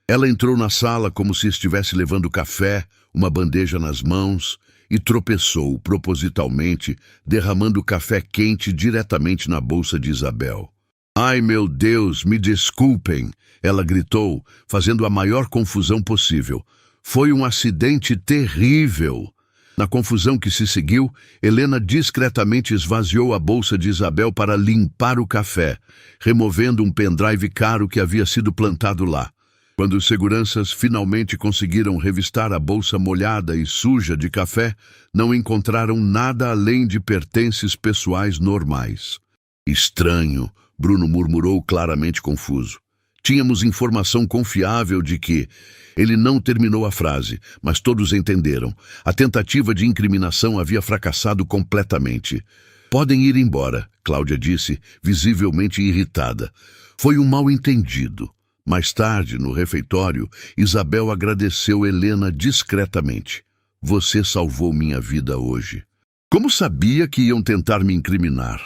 Ela entrou na sala como se estivesse levando café, uma bandeja nas mãos, e tropeçou propositalmente, derramando café quente diretamente na bolsa de Isabel. Ai, meu Deus, me desculpem, ela gritou, fazendo a maior confusão possível. Foi um acidente terrível. Na confusão que se seguiu, Helena discretamente esvaziou a bolsa de Isabel para limpar o café, removendo um pendrive caro que havia sido plantado lá. Quando os seguranças finalmente conseguiram revistar a bolsa molhada e suja de café, não encontraram nada além de pertences pessoais normais. Estranho, Bruno murmurou claramente confuso. Tínhamos informação confiável de que... Ele não terminou a frase, mas todos entenderam. A tentativa de incriminação havia fracassado completamente. Podem ir embora, Cláudia disse, visivelmente irritada. Foi um mal-entendido. Mais tarde, no refeitório, Isabel agradeceu Helena discretamente. Você salvou minha vida hoje. Como sabia que iam tentar me incriminar?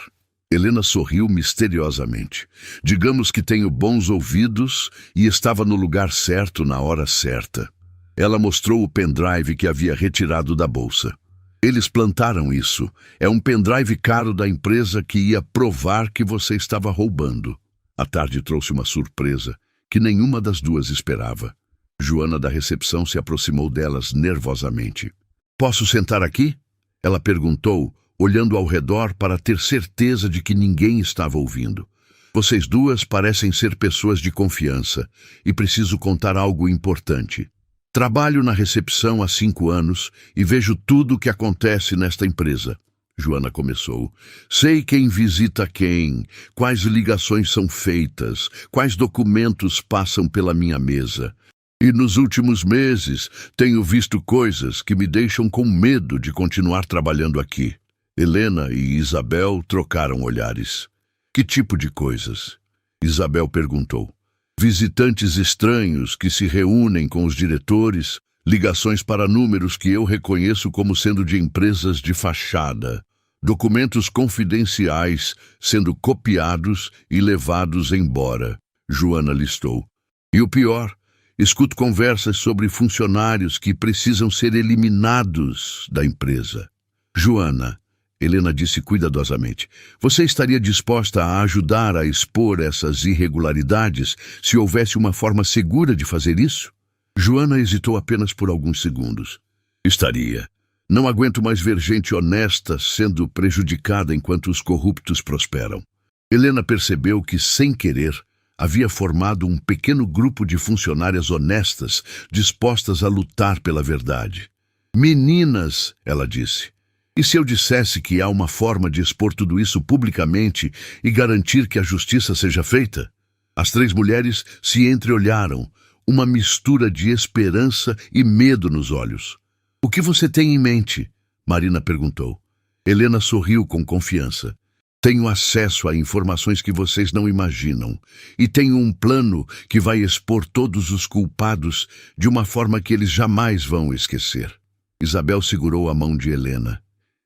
Helena sorriu misteriosamente. Digamos que tenho bons ouvidos e estava no lugar certo na hora certa. Ela mostrou o pendrive que havia retirado da bolsa. Eles plantaram isso. É um pendrive caro da empresa que ia provar que você estava roubando. A tarde trouxe uma surpresa que nenhuma das duas esperava. Joana da recepção se aproximou delas nervosamente. Posso sentar aqui? Ela perguntou, olhando ao redor para ter certeza de que ninguém estava ouvindo. Vocês duas parecem ser pessoas de confiança e preciso contar algo importante. Trabalho na recepção há 5 anos e vejo tudo o que acontece nesta empresa. Joana começou. Sei quem visita quem, quais ligações são feitas, quais documentos passam pela minha mesa. E nos últimos meses tenho visto coisas que me deixam com medo de continuar trabalhando aqui. Helena e Isabel trocaram olhares. Que tipo de coisas? Isabel perguntou. Visitantes estranhos que se reúnem com os diretores, ligações para números que eu reconheço como sendo de empresas de fachada, documentos confidenciais sendo copiados e levados embora, Joana listou. E o pior, escuto conversas sobre funcionários que precisam ser eliminados da empresa. Joana, Helena disse cuidadosamente, você estaria disposta a ajudar a expor essas irregularidades se houvesse uma forma segura de fazer isso? Joana hesitou apenas por alguns segundos. Estaria. Não aguento mais ver gente honesta sendo prejudicada enquanto os corruptos prosperam. Helena percebeu que, sem querer, havia formado um pequeno grupo de funcionárias honestas dispostas a lutar pela verdade. Meninas, ela disse. E se eu dissesse que há uma forma de expor tudo isso publicamente e garantir que a justiça seja feita? As 3 mulheres se entreolharam, uma mistura de esperança e medo nos olhos. O que você tem em mente? Marina perguntou. Helena sorriu com confiança. Tenho acesso a informações que vocês não imaginam e tenho um plano que vai expor todos os culpados de uma forma que eles jamais vão esquecer. Isabel segurou a mão de Helena.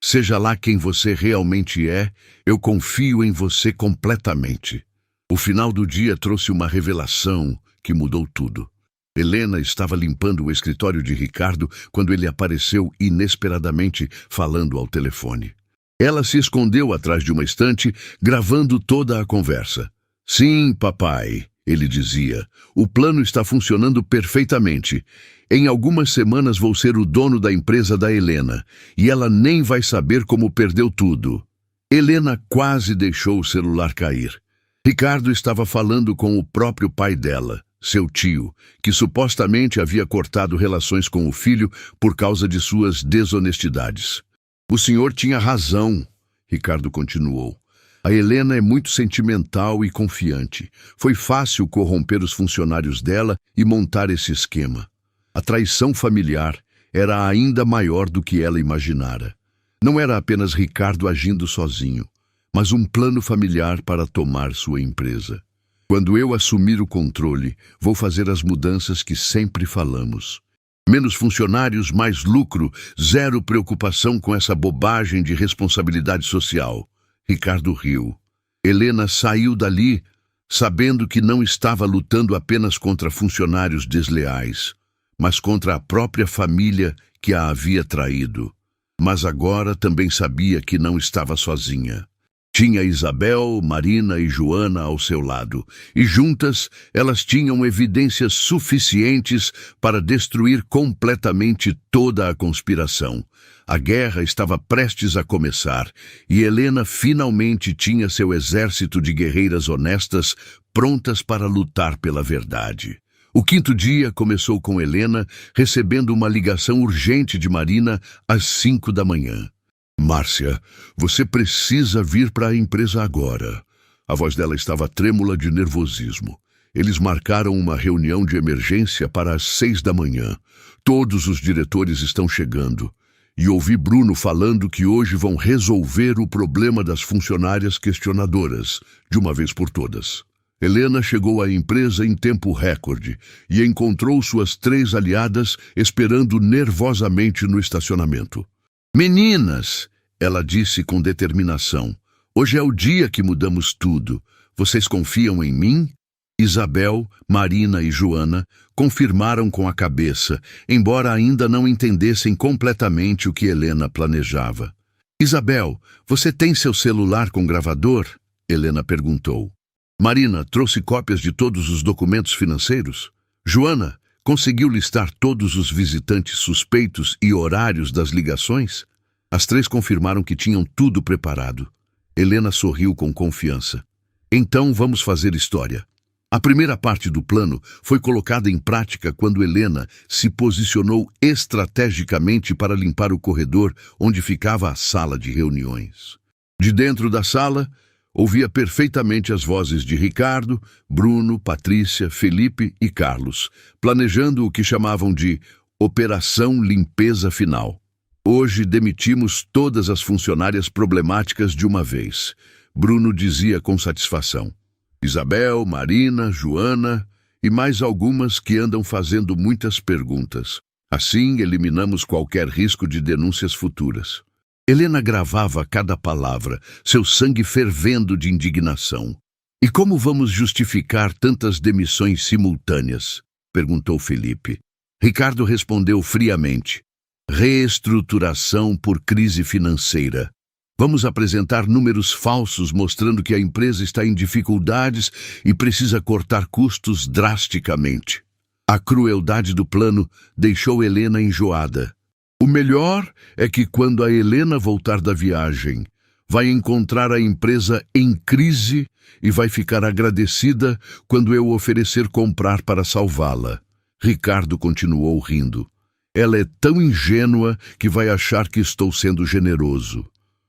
Seja lá quem você realmente é, eu confio em você completamente. O final do dia trouxe uma revelação que mudou tudo. Helena estava limpando o escritório de Ricardo quando ele apareceu inesperadamente falando ao telefone. Ela se escondeu atrás de uma estante, gravando toda a conversa. Sim, papai, ele dizia, o plano está funcionando perfeitamente. Em algumas semanas vou ser o dono da empresa da Helena, e ela nem vai saber como perdeu tudo. Helena quase deixou o celular cair. Ricardo estava falando com o próprio pai dela, seu tio, que supostamente havia cortado relações com o filho por causa de suas desonestidades. O senhor tinha razão, Ricardo continuou. A Helena é muito sentimental e confiante. Foi fácil corromper os funcionários dela e montar esse esquema. A traição familiar era ainda maior do que ela imaginara. Não era apenas Ricardo agindo sozinho, mas um plano familiar para tomar sua empresa. Quando eu assumir o controle, vou fazer as mudanças que sempre falamos. Menos funcionários, mais lucro, zero preocupação com essa bobagem de responsabilidade social. Ricardo riu. Helena saiu dali, sabendo que não estava lutando apenas contra funcionários desleais, mas contra a própria família que a havia traído. Mas agora também sabia que não estava sozinha. Tinha Isabel, Marina e Joana ao seu lado, e juntas elas tinham evidências suficientes para destruir completamente toda a conspiração. A guerra estava prestes a começar, e Helena finalmente tinha seu exército de guerreiras honestas prontas para lutar pela verdade. O quinto dia começou com Helena recebendo uma ligação urgente de Marina às 5 da manhã. Márcia, você precisa vir para a empresa agora. A voz dela estava trêmula de nervosismo. Eles marcaram uma reunião de emergência para as 6 da manhã. Todos os diretores estão chegando. E ouvi Bruno falando que hoje vão resolver o problema das funcionárias questionadoras, de uma vez por todas. Helena chegou à empresa em tempo recorde e encontrou suas 3 aliadas esperando nervosamente no estacionamento. Meninas, ela disse com determinação, hoje é o dia que mudamos tudo. Vocês confiam em mim? Isabel, Marina e Joana confirmaram com a cabeça, embora ainda não entendessem completamente o que Helena planejava. Isabel, você tem seu celular com gravador? Helena perguntou. Marina trouxe cópias de todos os documentos financeiros? Joana conseguiu listar todos os visitantes suspeitos e horários das ligações? As 3 confirmaram que tinham tudo preparado. Helena sorriu com confiança. Então vamos fazer história. A primeira parte do plano foi colocada em prática quando Helena se posicionou estrategicamente para limpar o corredor onde ficava a sala de reuniões. De dentro da sala, ouvia perfeitamente as vozes de Ricardo, Bruno, Patrícia, Felipe e Carlos, planejando o que chamavam de Operação Limpeza Final. Hoje demitimos todas as funcionárias problemáticas de uma vez, Bruno dizia com satisfação. Isabel, Marina, Joana e mais algumas que andam fazendo muitas perguntas. Assim, eliminamos qualquer risco de denúncias futuras. Helena gravava cada palavra, seu sangue fervendo de indignação. E como vamos justificar tantas demissões simultâneas? Perguntou Felipe. Ricardo respondeu friamente. Reestruturação por crise financeira. Vamos apresentar números falsos mostrando que a empresa está em dificuldades e precisa cortar custos drasticamente. A crueldade do plano deixou Helena enjoada. O melhor é que quando a Helena voltar da viagem, vai encontrar a empresa em crise e vai ficar agradecida quando eu oferecer comprar para salvá-la. Ricardo continuou rindo. Ela é tão ingênua que vai achar que estou sendo generoso.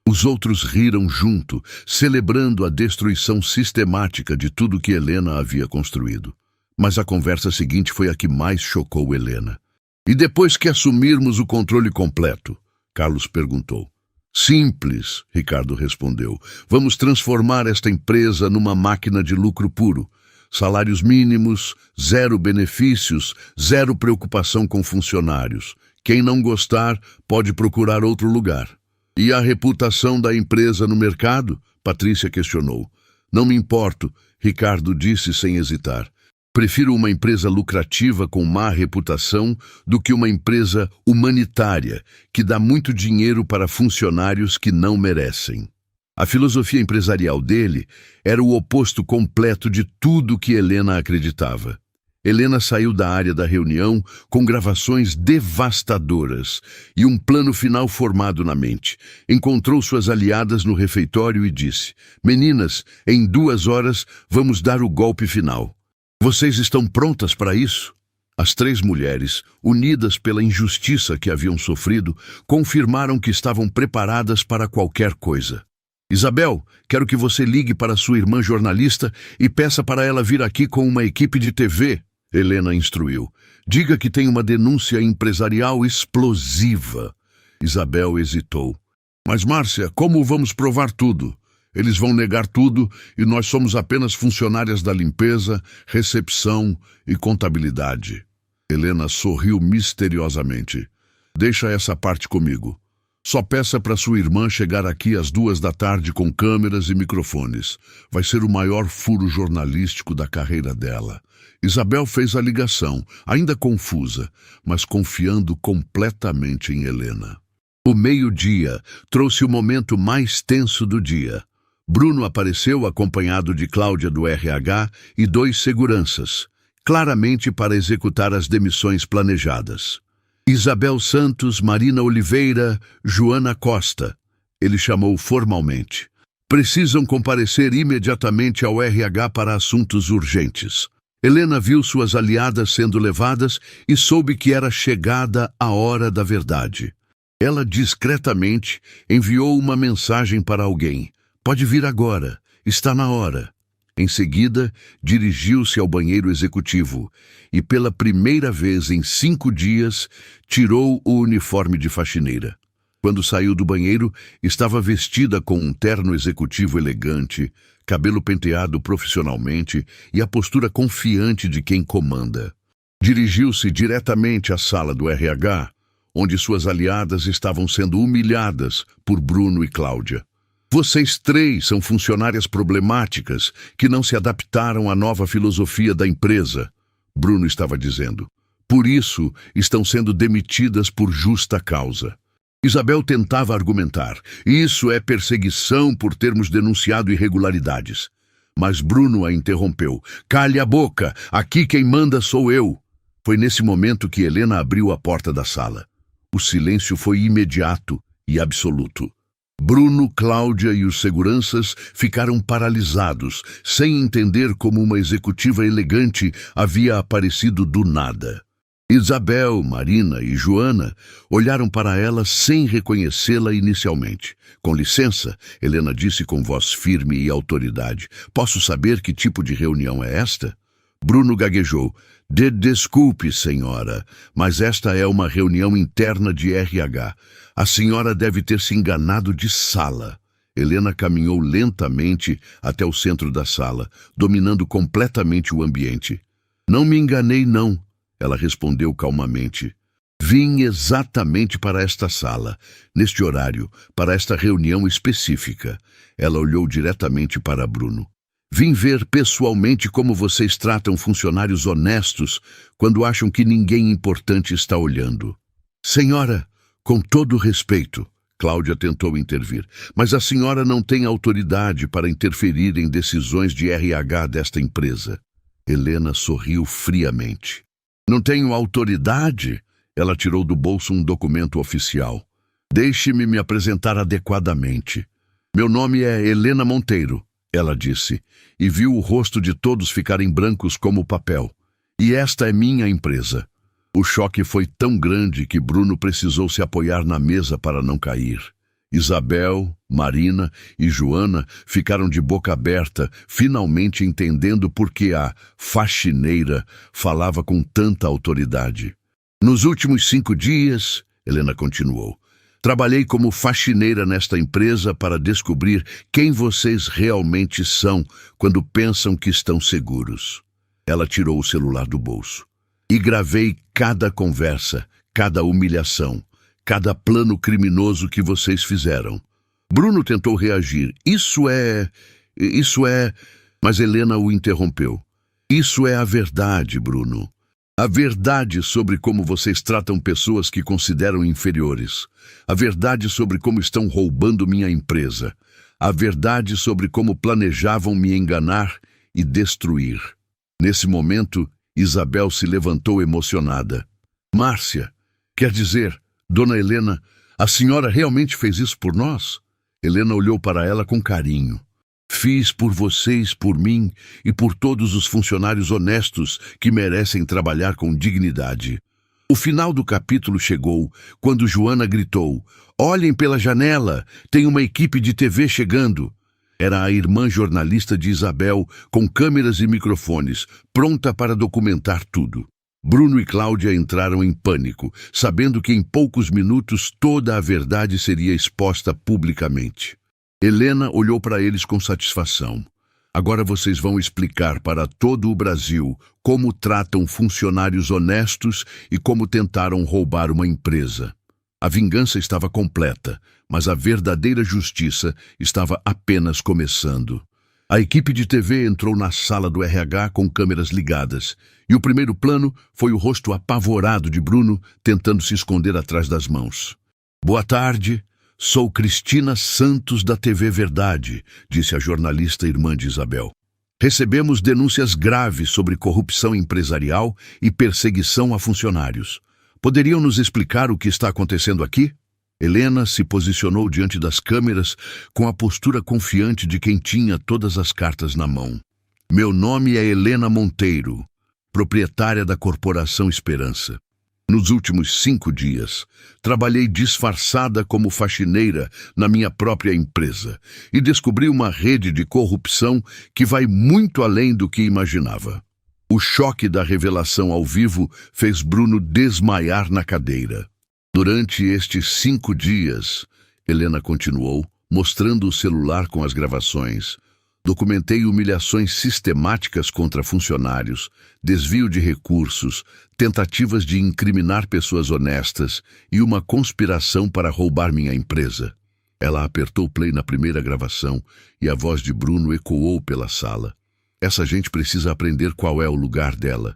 Os outros riram junto, celebrando a destruição sistemática de tudo que Helena havia construído. Mas a conversa seguinte foi a que mais chocou Helena. E depois que assumirmos o controle completo? Carlos perguntou. Simples, Ricardo respondeu. Vamos transformar esta empresa numa máquina de lucro puro. Salários mínimos, zero benefícios, zero preocupação com funcionários. Quem não gostar pode procurar outro lugar. E a reputação da empresa no mercado? Patrícia questionou. Não me importo, Ricardo disse sem hesitar. Prefiro uma empresa lucrativa com má reputação do que uma empresa humanitária que dá muito dinheiro para funcionários que não merecem. A filosofia empresarial dele era o oposto completo de tudo que Helena acreditava. Helena saiu da área da reunião com gravações devastadoras e um plano final formado na mente. Encontrou suas aliadas no refeitório e disse: Meninas, em 2 horas vamos dar o golpe final. Vocês estão prontas para isso? As 3 mulheres, unidas pela injustiça que haviam sofrido, confirmaram que estavam preparadas para qualquer coisa. Isabel, quero que você ligue para sua irmã jornalista e peça para ela vir aqui com uma equipe de TV, Helena instruiu. Diga que tem uma denúncia empresarial explosiva. Isabel hesitou. Mas, Márcia, como vamos provar tudo? Eles vão negar tudo e nós somos apenas funcionárias da limpeza, recepção e contabilidade. Helena sorriu misteriosamente. Deixa essa parte comigo. Só peça para sua irmã chegar aqui às 2 da tarde com câmeras e microfones. Vai ser o maior furo jornalístico da carreira dela. Isabel fez a ligação, ainda confusa, mas confiando completamente em Helena. O meio-dia trouxe o momento mais tenso do dia. Bruno apareceu acompanhado de Cláudia do RH e 2 seguranças, claramente para executar as demissões planejadas. Isabel Santos, Marina Oliveira, Joana Costa. Ele chamou formalmente. Precisam comparecer imediatamente ao RH para assuntos urgentes. Helena viu suas aliadas sendo levadas e soube que era chegada a hora da verdade. Ela discretamente enviou uma mensagem para alguém. Pode vir agora, está na hora. Em seguida, dirigiu-se ao banheiro executivo e, pela primeira vez em 5 dias, tirou o uniforme de faxineira. Quando saiu do banheiro, estava vestida com um terno executivo elegante, cabelo penteado profissionalmente e a postura confiante de quem comanda. Dirigiu-se diretamente à sala do RH, onde suas aliadas estavam sendo humilhadas por Bruno e Cláudia. Vocês 3 são funcionárias problemáticas que não se adaptaram à nova filosofia da empresa, Bruno estava dizendo. Por isso, estão sendo demitidas por justa causa. Isabel tentava argumentar. Isso é perseguição por termos denunciado irregularidades. Mas Bruno a interrompeu. Cale a boca, aqui quem manda sou eu. Foi nesse momento que Helena abriu a porta da sala. O silêncio foi imediato e absoluto. Bruno, Cláudia e os seguranças ficaram paralisados, sem entender como uma executiva elegante havia aparecido do nada. Isabel, Marina e Joana olharam para ela sem reconhecê-la inicialmente. Com licença, Helena disse com voz firme e autoridade. Posso saber que tipo de reunião é esta? Bruno gaguejou. Desculpe, senhora, mas esta é uma reunião interna de RH. A senhora deve ter se enganado de sala. Helena caminhou lentamente até o centro da sala, dominando completamente o ambiente. Não me enganei, não, ela respondeu calmamente. Vim exatamente para esta sala, neste horário, para esta reunião específica. Ela olhou diretamente para Bruno. Vim ver pessoalmente como vocês tratam funcionários honestos quando acham que ninguém importante está olhando. Senhora, com todo respeito, Cláudia tentou intervir, mas a senhora não tem autoridade para interferir em decisões de RH desta empresa. Helena sorriu friamente. Não tenho autoridade? Ela tirou do bolso um documento oficial. Deixe-me me apresentar adequadamente. Meu nome é Helena Monteiro, ela disse, e viu o rosto de todos ficarem brancos como papel. E esta é minha empresa. O choque foi tão grande que Bruno precisou se apoiar na mesa para não cair. Isabel, Marina e Joana ficaram de boca aberta, finalmente entendendo por que a faxineira falava com tanta autoridade. Nos últimos 5 dias, Helena continuou, trabalhei como faxineira nesta empresa para descobrir quem vocês realmente são quando pensam que estão seguros. Ela tirou o celular do bolso. E gravei cada conversa, cada humilhação, cada plano criminoso que vocês fizeram. Bruno tentou reagir. Isso é... Mas Helena o interrompeu. Isso é a verdade, Bruno. A verdade sobre como vocês tratam pessoas que consideram inferiores. A verdade sobre como estão roubando minha empresa. A verdade sobre como planejavam me enganar e destruir. Nesse momento, Isabel se levantou emocionada. Márcia, quer dizer, Dona Helena, a senhora realmente fez isso por nós? Helena olhou para ela com carinho. Fiz por vocês, por mim e por todos os funcionários honestos que merecem trabalhar com dignidade. O final do capítulo chegou quando Joana gritou: "Olhem pela janela, tem uma equipe de TV chegando." Era a irmã jornalista de Isabel, com câmeras e microfones, pronta para documentar tudo. Bruno e Cláudia entraram em pânico, sabendo que em poucos minutos toda a verdade seria exposta publicamente. Helena olhou para eles com satisfação. "Agora vocês vão explicar para todo o Brasil como tratam funcionários honestos e como tentaram roubar uma empresa." A vingança estava completa, mas a verdadeira justiça estava apenas começando. A equipe de TV entrou na sala do RH com câmeras ligadas, e o primeiro plano foi o rosto apavorado de Bruno tentando se esconder atrás das mãos. "Boa tarde, sou Cristina Santos da TV Verdade", disse a jornalista irmã de Isabel. "Recebemos denúncias graves sobre corrupção empresarial e perseguição a funcionários. Poderiam nos explicar o que está acontecendo aqui?" Helena se posicionou diante das câmeras com a postura confiante de quem tinha todas as cartas na mão. "Meu nome é Helena Monteiro, proprietária da Corporação Esperança. Nos últimos 5 dias, trabalhei disfarçada como faxineira na minha própria empresa e descobri uma rede de corrupção que vai muito além do que imaginava." O choque da revelação ao vivo fez Bruno desmaiar na cadeira. "Durante estes 5 dias, Helena continuou, mostrando o celular com as gravações, documentei humilhações sistemáticas contra funcionários, desvio de recursos, tentativas de incriminar pessoas honestas e uma conspiração para roubar minha empresa." Ela apertou play na primeira gravação e a voz de Bruno ecoou pela sala. "Essa gente precisa aprender qual é o lugar dela."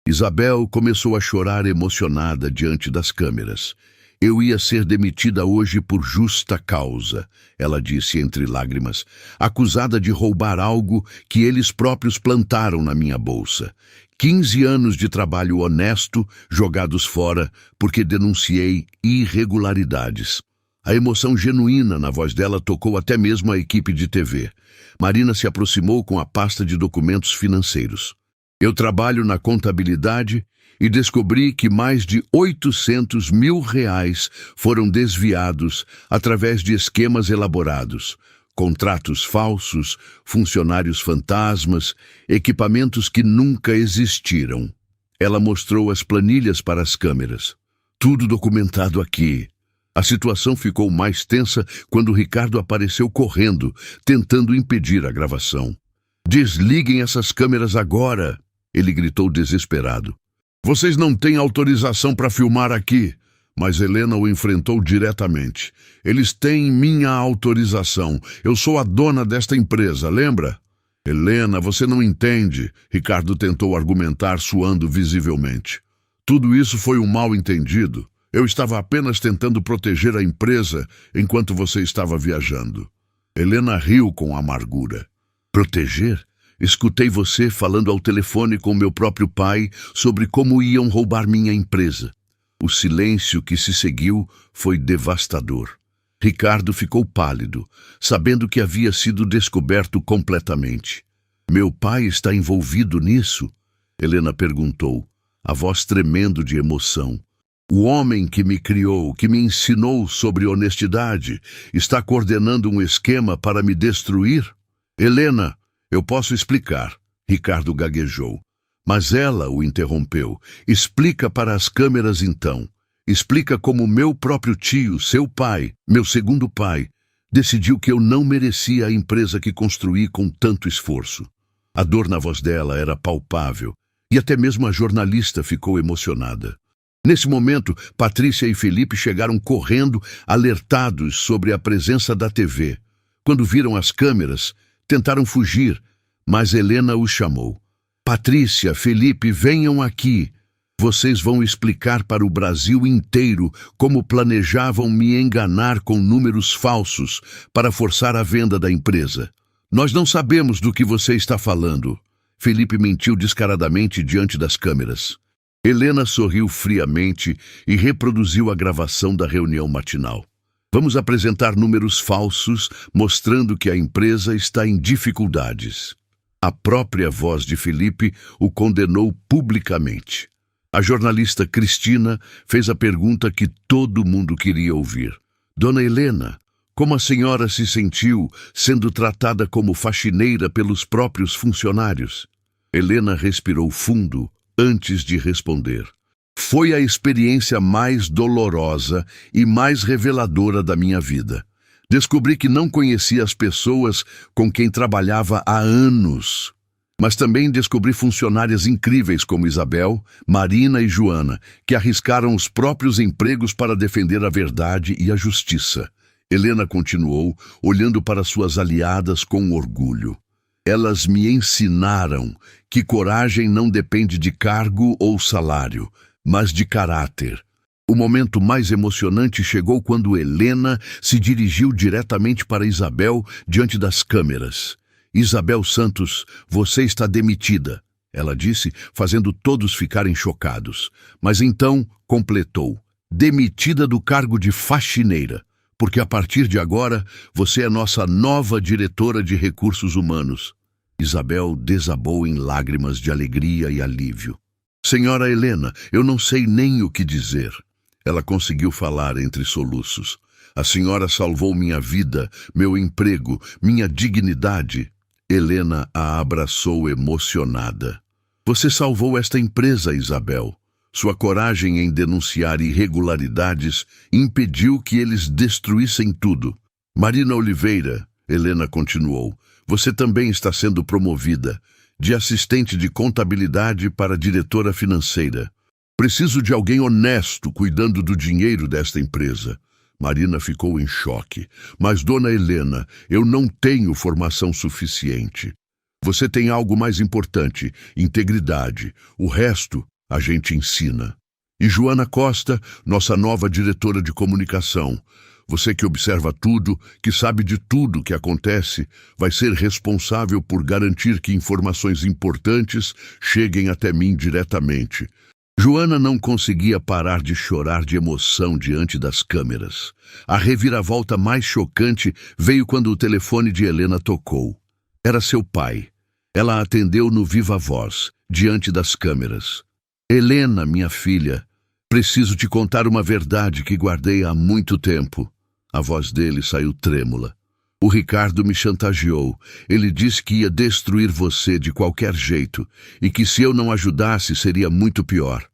Isabel começou a chorar emocionada diante das câmeras. "Eu ia ser demitida hoje por justa causa", ela disse entre lágrimas, "acusada de roubar algo que eles próprios plantaram na minha bolsa. 15 anos de trabalho honesto jogados fora porque denunciei irregularidades." A emoção genuína na voz dela tocou até mesmo a equipe de TV. Marina se aproximou com a pasta de documentos financeiros. "Eu trabalho na contabilidade e descobri que mais de R$800 mil foram desviados através de esquemas elaborados, contratos falsos, funcionários fantasmas, equipamentos que nunca existiram." Ela mostrou as planilhas para as câmeras. "Tudo documentado aqui." A situação ficou mais tensa quando Ricardo apareceu correndo, tentando impedir a gravação. "Desliguem essas câmeras agora!" ele gritou desesperado. "Vocês não têm autorização para filmar aqui." Mas Helena o enfrentou diretamente. "Eles têm minha autorização. Eu sou a dona desta empresa, lembra?" "Helena, você não entende", Ricardo tentou argumentar, suando visivelmente. "Tudo isso foi um mal-entendido. Eu estava apenas tentando proteger a empresa enquanto você estava viajando." Helena riu com amargura. "Proteger? Escutei você falando ao telefone com meu próprio pai sobre como iam roubar minha empresa." O silêncio que se seguiu foi devastador. Ricardo ficou pálido, sabendo que havia sido descoberto completamente. "Meu pai está envolvido nisso?" Helena perguntou, a voz tremendo de emoção. "O homem que me criou, que me ensinou sobre honestidade, está coordenando um esquema para me destruir?" "Helena, eu posso explicar", Ricardo gaguejou. Mas ela o interrompeu. "Explica para as câmeras então. Explica como meu próprio tio, seu pai, meu segundo pai, decidiu que eu não merecia a empresa que construí com tanto esforço." A dor na voz dela era palpável, e até mesmo a jornalista ficou emocionada. Nesse momento, Patrícia e Felipe chegaram correndo, alertados sobre a presença da TV. Quando viram as câmeras, tentaram fugir, mas Helena os chamou. "Patrícia, Felipe, venham aqui. Vocês vão explicar para o Brasil inteiro como planejavam me enganar com números falsos para forçar a venda da empresa." "Nós não sabemos do que você está falando." Felipe mentiu descaradamente diante das câmeras. Helena sorriu friamente e reproduziu a gravação da reunião matinal. "Vamos apresentar números falsos, mostrando que a empresa está em dificuldades." A própria voz de Felipe o condenou publicamente. A jornalista Cristina fez a pergunta que todo mundo queria ouvir. Dona Helena, como a senhora se sentiu sendo tratada como faxineira pelos próprios funcionários? Helena respirou fundo antes de responder. Foi a experiência mais dolorosa e mais reveladora da minha vida. Descobri que não conhecia as pessoas com quem trabalhava há anos. Mas também descobri funcionárias incríveis como Isabel, Marina e Joana, que arriscaram os próprios empregos para defender a verdade e a justiça. Helena continuou, olhando para suas aliadas com orgulho. Elas me ensinaram que coragem não depende de cargo ou salário, mas de caráter. O momento mais emocionante chegou quando Helena se dirigiu diretamente para Isabel diante das câmeras. Isabel Santos, você está demitida, ela disse, fazendo todos ficarem chocados. Mas então completou, demitida do cargo de faxineira, porque a partir de agora você é nossa nova diretora de recursos humanos. Isabel desabou em lágrimas de alegria e alívio. Senhora Helena, eu não sei nem o que dizer. Ela conseguiu falar entre soluços. A senhora salvou minha vida, meu emprego, minha dignidade. Helena a abraçou emocionada. Você salvou esta empresa, Isabel. Sua coragem em denunciar irregularidades impediu que eles destruíssem tudo. Marina Oliveira, Helena continuou, você também está sendo promovida, de assistente de contabilidade para diretora financeira. Preciso de alguém honesto cuidando do dinheiro desta empresa. Marina ficou em choque. Mas, dona Helena, eu não tenho formação suficiente. Você tem algo mais importante, integridade. O resto, a gente ensina. E Joana Costa, nossa nova diretora de comunicação. Você que observa tudo, que sabe de tudo que acontece, vai ser responsável por garantir que informações importantes cheguem até mim diretamente. Joana não conseguia parar de chorar de emoção diante das câmeras. A reviravolta mais chocante veio quando o telefone de Helena tocou. Era seu pai. Ela atendeu no viva voz, diante das câmeras. Helena, minha filha, preciso te contar uma verdade que guardei há muito tempo. A voz dele saiu trêmula. O Ricardo me chantageou. Ele disse que ia destruir você de qualquer jeito e que se eu não ajudasse seria muito pior.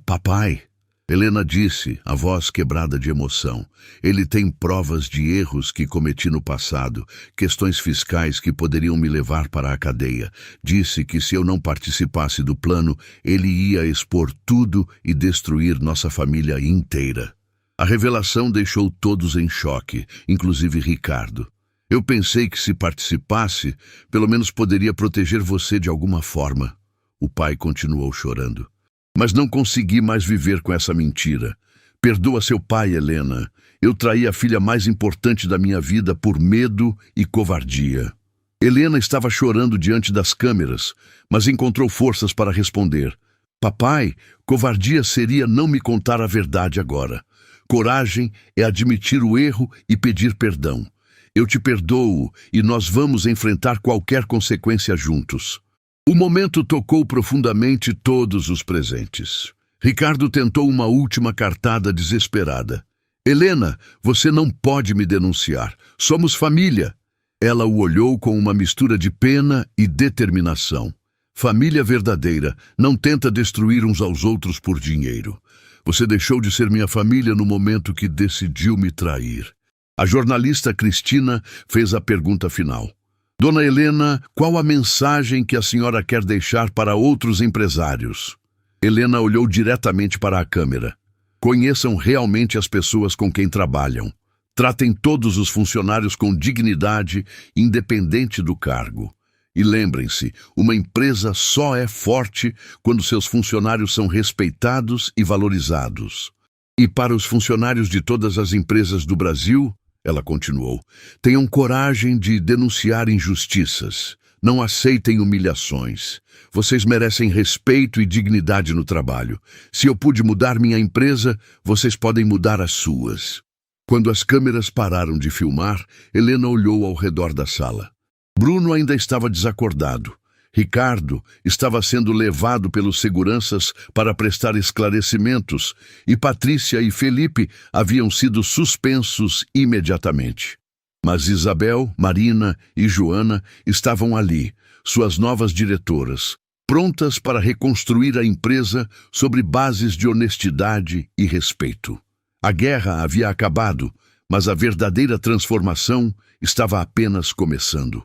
Papai, Helena disse, a voz quebrada de emoção. Ele tem provas de erros que cometi no passado, questões fiscais que poderiam me levar para a cadeia. Disse que se eu não participasse do plano, ele ia expor tudo e destruir nossa família inteira. A revelação deixou todos em choque, inclusive Ricardo. Eu pensei que se participasse, pelo menos poderia proteger você de alguma forma. O pai continuou chorando. Mas não consegui mais viver com essa mentira. Perdoa seu pai, Helena. Eu traí a filha mais importante da minha vida por medo e covardia. Helena estava chorando diante das câmeras, mas encontrou forças para responder. Papai, covardia seria não me contar a verdade agora. Coragem é admitir o erro e pedir perdão. Eu te perdoo e nós vamos enfrentar qualquer consequência juntos. O momento tocou profundamente todos os presentes. Ricardo tentou uma última cartada desesperada. Helena, você não pode me denunciar. Somos família. Ela o olhou com uma mistura de pena e determinação. Família verdadeira não tenta destruir uns aos outros por dinheiro. Você deixou de ser minha família no momento que decidiu me trair. A jornalista Cristina fez a pergunta final. Dona Helena, qual a mensagem que a senhora quer deixar para outros empresários? Helena olhou diretamente para a câmera. Conheçam realmente as pessoas com quem trabalham. Tratem todos os funcionários com dignidade, independente do cargo. E lembrem-se, uma empresa só é forte quando seus funcionários são respeitados e valorizados. E para os funcionários de todas as empresas do Brasil, ela continuou, tenham coragem de denunciar injustiças. Não aceitem humilhações. Vocês merecem respeito e dignidade no trabalho. Se eu pude mudar minha empresa, vocês podem mudar as suas. Quando as câmeras pararam de filmar, Helena olhou ao redor da sala. Bruno ainda estava desacordado. Ricardo estava sendo levado pelos seguranças para prestar esclarecimentos e Patrícia e Felipe haviam sido suspensos imediatamente. Mas Isabel, Marina e Joana estavam ali, suas novas diretoras, prontas para reconstruir a empresa sobre bases de honestidade e respeito. A guerra havia acabado, mas a verdadeira transformação estava apenas começando.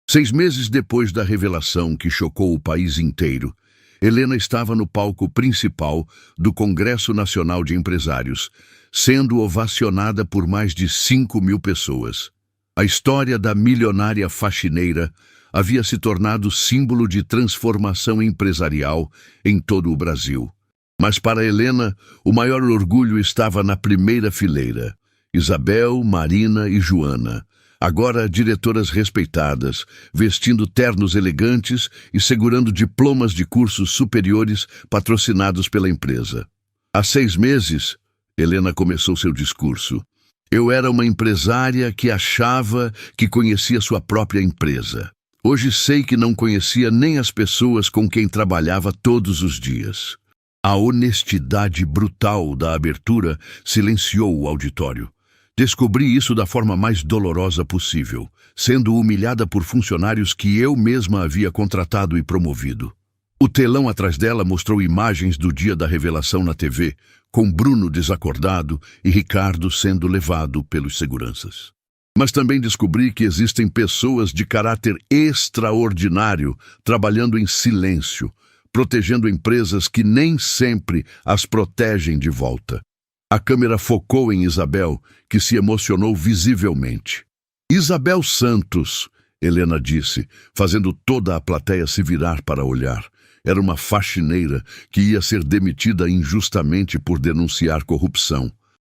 6 meses depois da revelação que chocou o país inteiro, Helena estava no palco principal do Congresso Nacional de Empresários, sendo ovacionada por mais de 5.000 pessoas. A história da milionária faxineira havia se tornado símbolo de transformação empresarial em todo o Brasil. Mas para Helena, o maior orgulho estava na primeira fileira. Isabel, Marina e Joana, agora diretoras respeitadas, vestindo ternos elegantes e segurando diplomas de cursos superiores patrocinados pela empresa. Há 6 meses, Helena começou seu discurso. Eu era uma empresária que achava que conhecia sua própria empresa. Hoje sei que não conhecia nem as pessoas com quem trabalhava todos os dias. A honestidade brutal da abertura silenciou o auditório. Descobri isso da forma mais dolorosa possível, sendo humilhada por funcionários que eu mesma havia contratado e promovido. O telão atrás dela mostrou imagens do dia da revelação na TV, com Bruno desacordado e Ricardo sendo levado pelos seguranças. Mas também descobri que existem pessoas de caráter extraordinário trabalhando em silêncio, protegendo empresas que nem sempre as protegem de volta. A câmera focou em Isabel, que se emocionou visivelmente. Isabel Santos, Helena disse, fazendo toda a plateia se virar para olhar. Era uma faxineira que ia ser demitida injustamente por denunciar corrupção.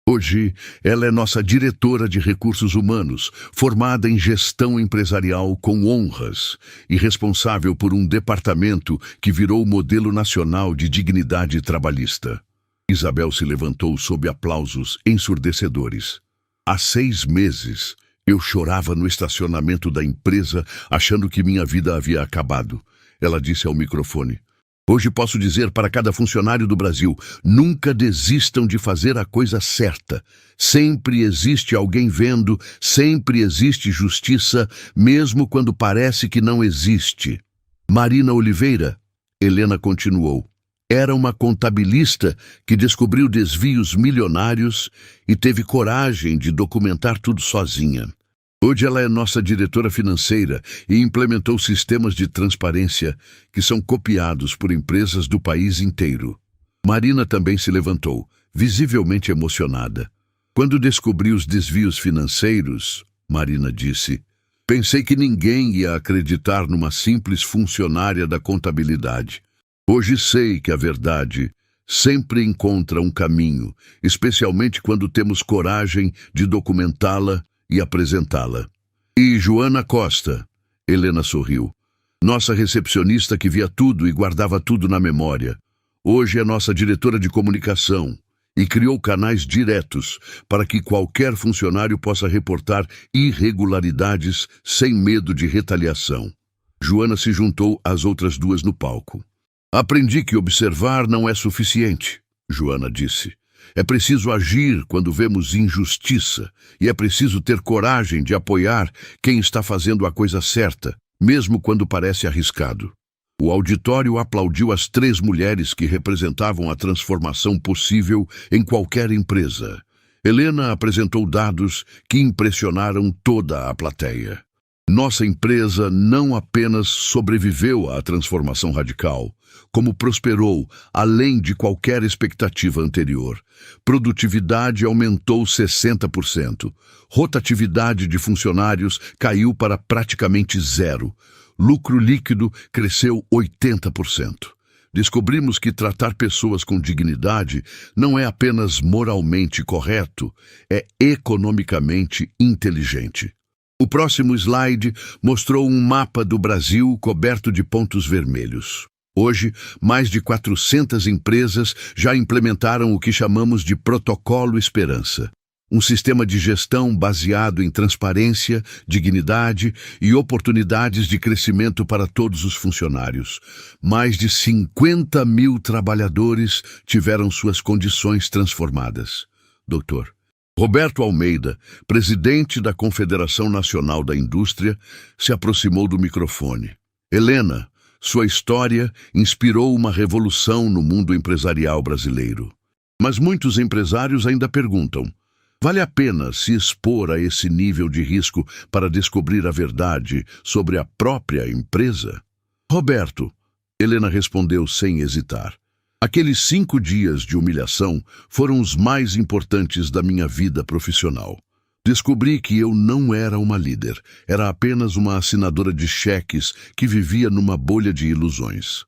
Hoje, ela é nossa diretora de recursos humanos, formada em gestão empresarial com honras e responsável por um departamento que virou o modelo nacional de dignidade trabalhista. Isabel se levantou sob aplausos ensurdecedores. Há 6 meses, eu chorava no estacionamento da empresa, achando que minha vida havia acabado. Ela disse ao microfone. Hoje posso dizer para cada funcionário do Brasil, nunca desistam de fazer a coisa certa. Sempre existe alguém vendo, sempre existe justiça, mesmo quando parece que não existe. Marina Oliveira, Helena continuou. Era uma contabilista que descobriu desvios milionários e teve coragem de documentar tudo sozinha. Hoje ela é nossa diretora financeira e implementou sistemas de transparência que são copiados por empresas do país inteiro. Marina também se levantou, visivelmente emocionada. Quando descobri os desvios financeiros, Marina disse, pensei que ninguém ia acreditar numa simples funcionária da contabilidade. Hoje sei que a verdade sempre encontra um caminho, especialmente quando temos coragem de documentá-la e apresentá-la. E Joana Costa, Helena sorriu, nossa recepcionista que via tudo e guardava tudo na memória. Hoje é nossa diretora de comunicação e criou canais diretos para que qualquer funcionário possa reportar irregularidades sem medo de retaliação. Joana se juntou às outras 2 no palco. Aprendi que observar não é suficiente, Joana disse. É preciso agir quando vemos injustiça e é preciso ter coragem de apoiar quem está fazendo a coisa certa, mesmo quando parece arriscado. O auditório aplaudiu as 3 mulheres que representavam a transformação possível em qualquer empresa. Helena apresentou dados que impressionaram toda a plateia. Nossa empresa não apenas sobreviveu à transformação radical, como prosperou além de qualquer expectativa anterior. Produtividade aumentou 60%. Rotatividade de funcionários caiu para praticamente 0. Lucro líquido cresceu 80%. Descobrimos que tratar pessoas com dignidade não é apenas moralmente correto, é economicamente inteligente. O próximo slide mostrou um mapa do Brasil coberto de pontos vermelhos. Hoje, mais de 400 empresas já implementaram o que chamamos de Protocolo Esperança. Um sistema de gestão baseado em transparência, dignidade e oportunidades de crescimento para todos os funcionários. Mais de 50 mil trabalhadores tiveram suas condições transformadas. Dr. Roberto Almeida, presidente da Confederação Nacional da Indústria, se aproximou do microfone. Helena, sua história inspirou uma revolução no mundo empresarial brasileiro. Mas muitos empresários ainda perguntam: vale a pena se expor a esse nível de risco para descobrir a verdade sobre a própria empresa? Roberto, Helena respondeu sem hesitar. Aqueles 5 dias de humilhação foram os mais importantes da minha vida profissional. Descobri que eu não era uma líder, era apenas uma assinadora de cheques que vivia numa bolha de ilusões.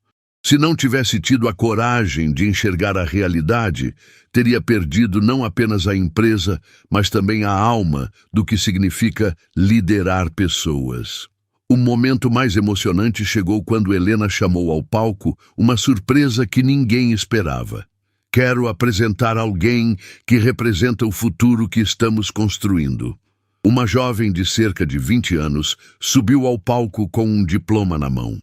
Se não tivesse tido a coragem de enxergar a realidade, teria perdido não apenas a empresa, mas também a alma do que significa liderar pessoas. O momento mais emocionante chegou quando Helena chamou ao palco uma surpresa que ninguém esperava. Quero apresentar alguém que representa o futuro que estamos construindo. Uma jovem de cerca de 20 anos subiu ao palco com um diploma na mão.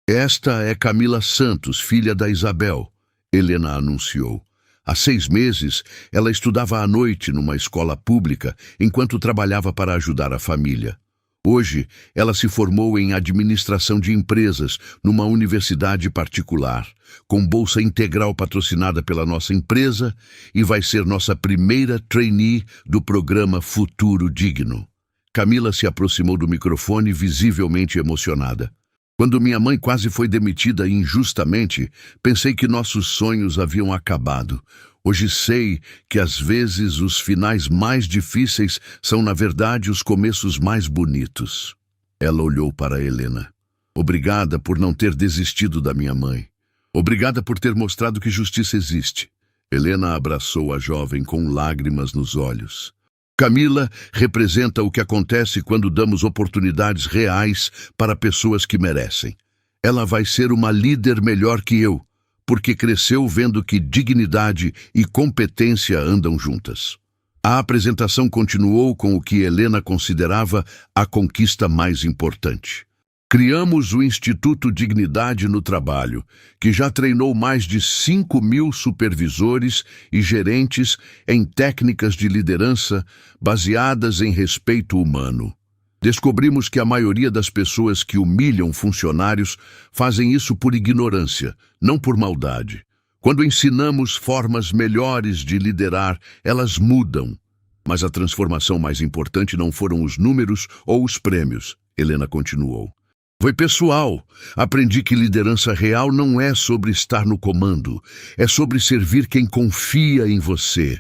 Esta é Camila Santos, filha da Isabel, Helena anunciou. Há 6 meses, ela estudava à noite numa escola pública enquanto trabalhava para ajudar a família. Hoje, ela se formou em administração de empresas numa universidade particular, com bolsa integral patrocinada pela nossa empresa, e vai ser nossa primeira trainee do programa Futuro Digno. Camila se aproximou do microfone visivelmente emocionada. Quando minha mãe quase foi demitida injustamente, pensei que nossos sonhos haviam acabado. Hoje sei que às vezes os finais mais difíceis são, na verdade, os começos mais bonitos. Ela olhou para Helena. Obrigada por não ter desistido da minha mãe. Obrigada por ter mostrado que justiça existe. Helena abraçou a jovem com lágrimas nos olhos. Camila representa o que acontece quando damos oportunidades reais para pessoas que merecem. Ela vai ser uma líder melhor que eu, porque cresceu vendo que dignidade e competência andam juntas. A apresentação continuou com o que Helena considerava a conquista mais importante. Criamos o Instituto Dignidade no Trabalho, que já treinou mais de 5 mil supervisores e gerentes em técnicas de liderança baseadas em respeito humano. Descobrimos que a maioria das pessoas que humilham funcionários fazem isso por ignorância, não por maldade. Quando ensinamos formas melhores de liderar, elas mudam. Mas a transformação mais importante não foram os números ou os prêmios, Helena continuou. Foi pessoal. Aprendi que liderança real não é sobre estar no comando, é sobre servir quem confia em você.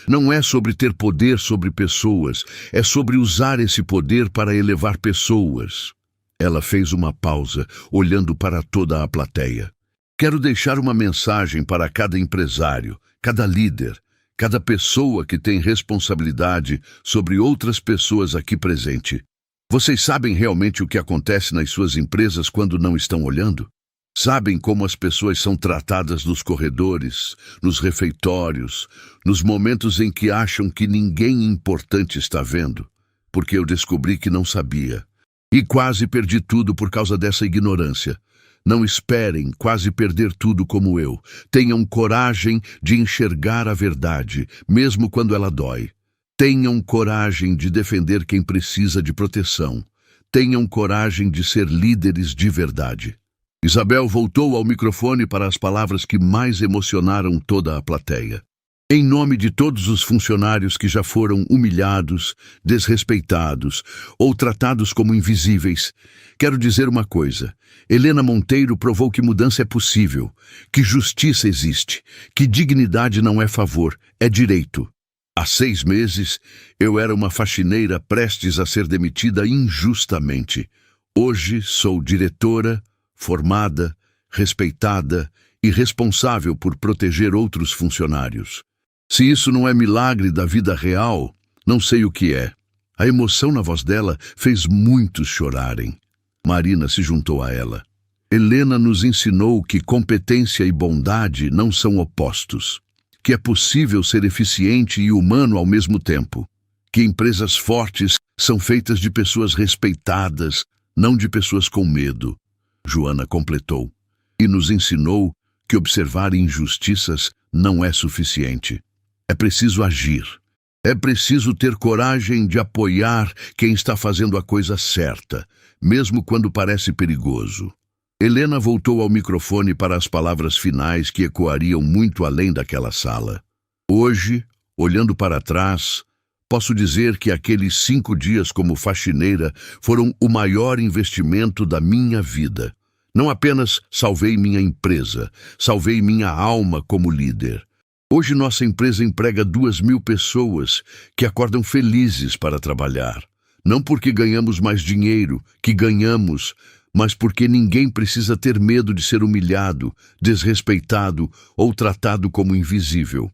Não é sobre ter poder sobre pessoas, é sobre usar esse poder para elevar pessoas. Ela fez uma pausa, olhando para toda a plateia. Quero deixar uma mensagem para cada empresário, cada líder, cada pessoa que tem responsabilidade sobre outras pessoas aqui presente. Vocês sabem realmente o que acontece nas suas empresas quando não estão olhando? Sabem como as pessoas são tratadas nos corredores, nos refeitórios, nos momentos em que acham que ninguém importante está vendo? Porque eu descobri que não sabia. E quase perdi tudo por causa dessa ignorância. Não esperem quase perder tudo como eu. Tenham coragem de enxergar a verdade, mesmo quando ela dói. Tenham coragem de defender quem precisa de proteção. Tenham coragem de ser líderes de verdade. Isabel voltou ao microfone para as palavras que mais emocionaram toda a plateia. Em nome de todos os funcionários que já foram humilhados, desrespeitados ou tratados como invisíveis, quero dizer uma coisa. Helena Monteiro provou que mudança é possível, que justiça existe, que dignidade não é favor, é direito. Há 6 meses, eu era uma faxineira prestes a ser demitida injustamente. Hoje sou diretora, formada, respeitada e responsável por proteger outros funcionários. Se isso não é milagre da vida real, não sei o que é. A emoção na voz dela fez muitos chorarem. Marina se juntou a ela. Helena nos ensinou que competência e bondade não são opostos. que é possível ser eficiente e humano ao mesmo tempo, que empresas fortes são feitas de pessoas respeitadas, não de pessoas com medo. Joana completou, e nos ensinou que observar injustiças não é suficiente. É preciso agir. É preciso ter coragem de apoiar quem está fazendo a coisa certa, mesmo quando parece perigoso. Helena voltou ao microfone para as palavras finais que ecoariam muito além daquela sala. Hoje, olhando para trás, posso dizer que aqueles 5 dias como faxineira foram o maior investimento da minha vida. Não apenas salvei minha empresa, salvei minha alma como líder. Hoje nossa empresa emprega 2.000 pessoas que acordam felizes para trabalhar. Não porque ganhamos mais dinheiro, que ganhamos, mas porque ninguém precisa ter medo de ser humilhado, desrespeitado ou tratado como invisível.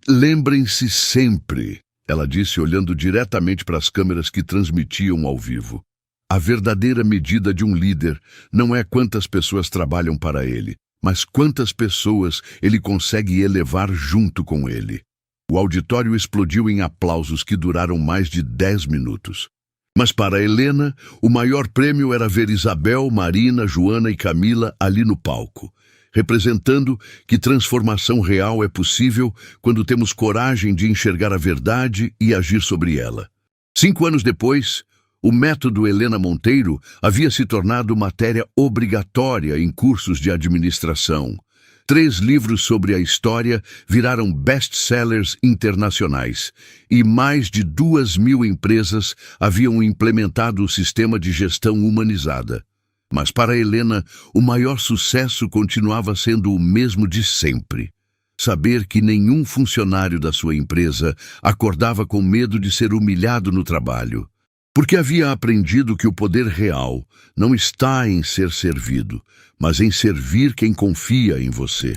Lembrem-se sempre, ela disse olhando diretamente para as câmeras que transmitiam ao vivo. A verdadeira medida de um líder não é quantas pessoas trabalham para ele, mas quantas pessoas ele consegue elevar junto com ele. O auditório explodiu em aplausos que duraram mais de 10 minutos. Mas para Helena, o maior prêmio era ver Isabel, Marina, Joana e Camila ali no palco, representando que transformação real é possível quando temos coragem de enxergar a verdade e agir sobre ela. 5 anos depois, o método Helena Monteiro havia se tornado matéria obrigatória em cursos de administração. 3 livros sobre a história viraram best-sellers internacionais e mais de 2.000 empresas haviam implementado o sistema de gestão humanizada. Mas para Helena, o maior sucesso continuava sendo o mesmo de sempre. Saber que nenhum funcionário da sua empresa acordava com medo de ser humilhado no trabalho. Porque havia aprendido que o poder real não está em ser servido, mas em servir quem confia em você.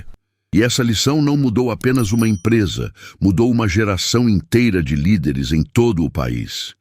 E essa lição não mudou apenas uma empresa, mudou uma geração inteira de líderes em todo o país.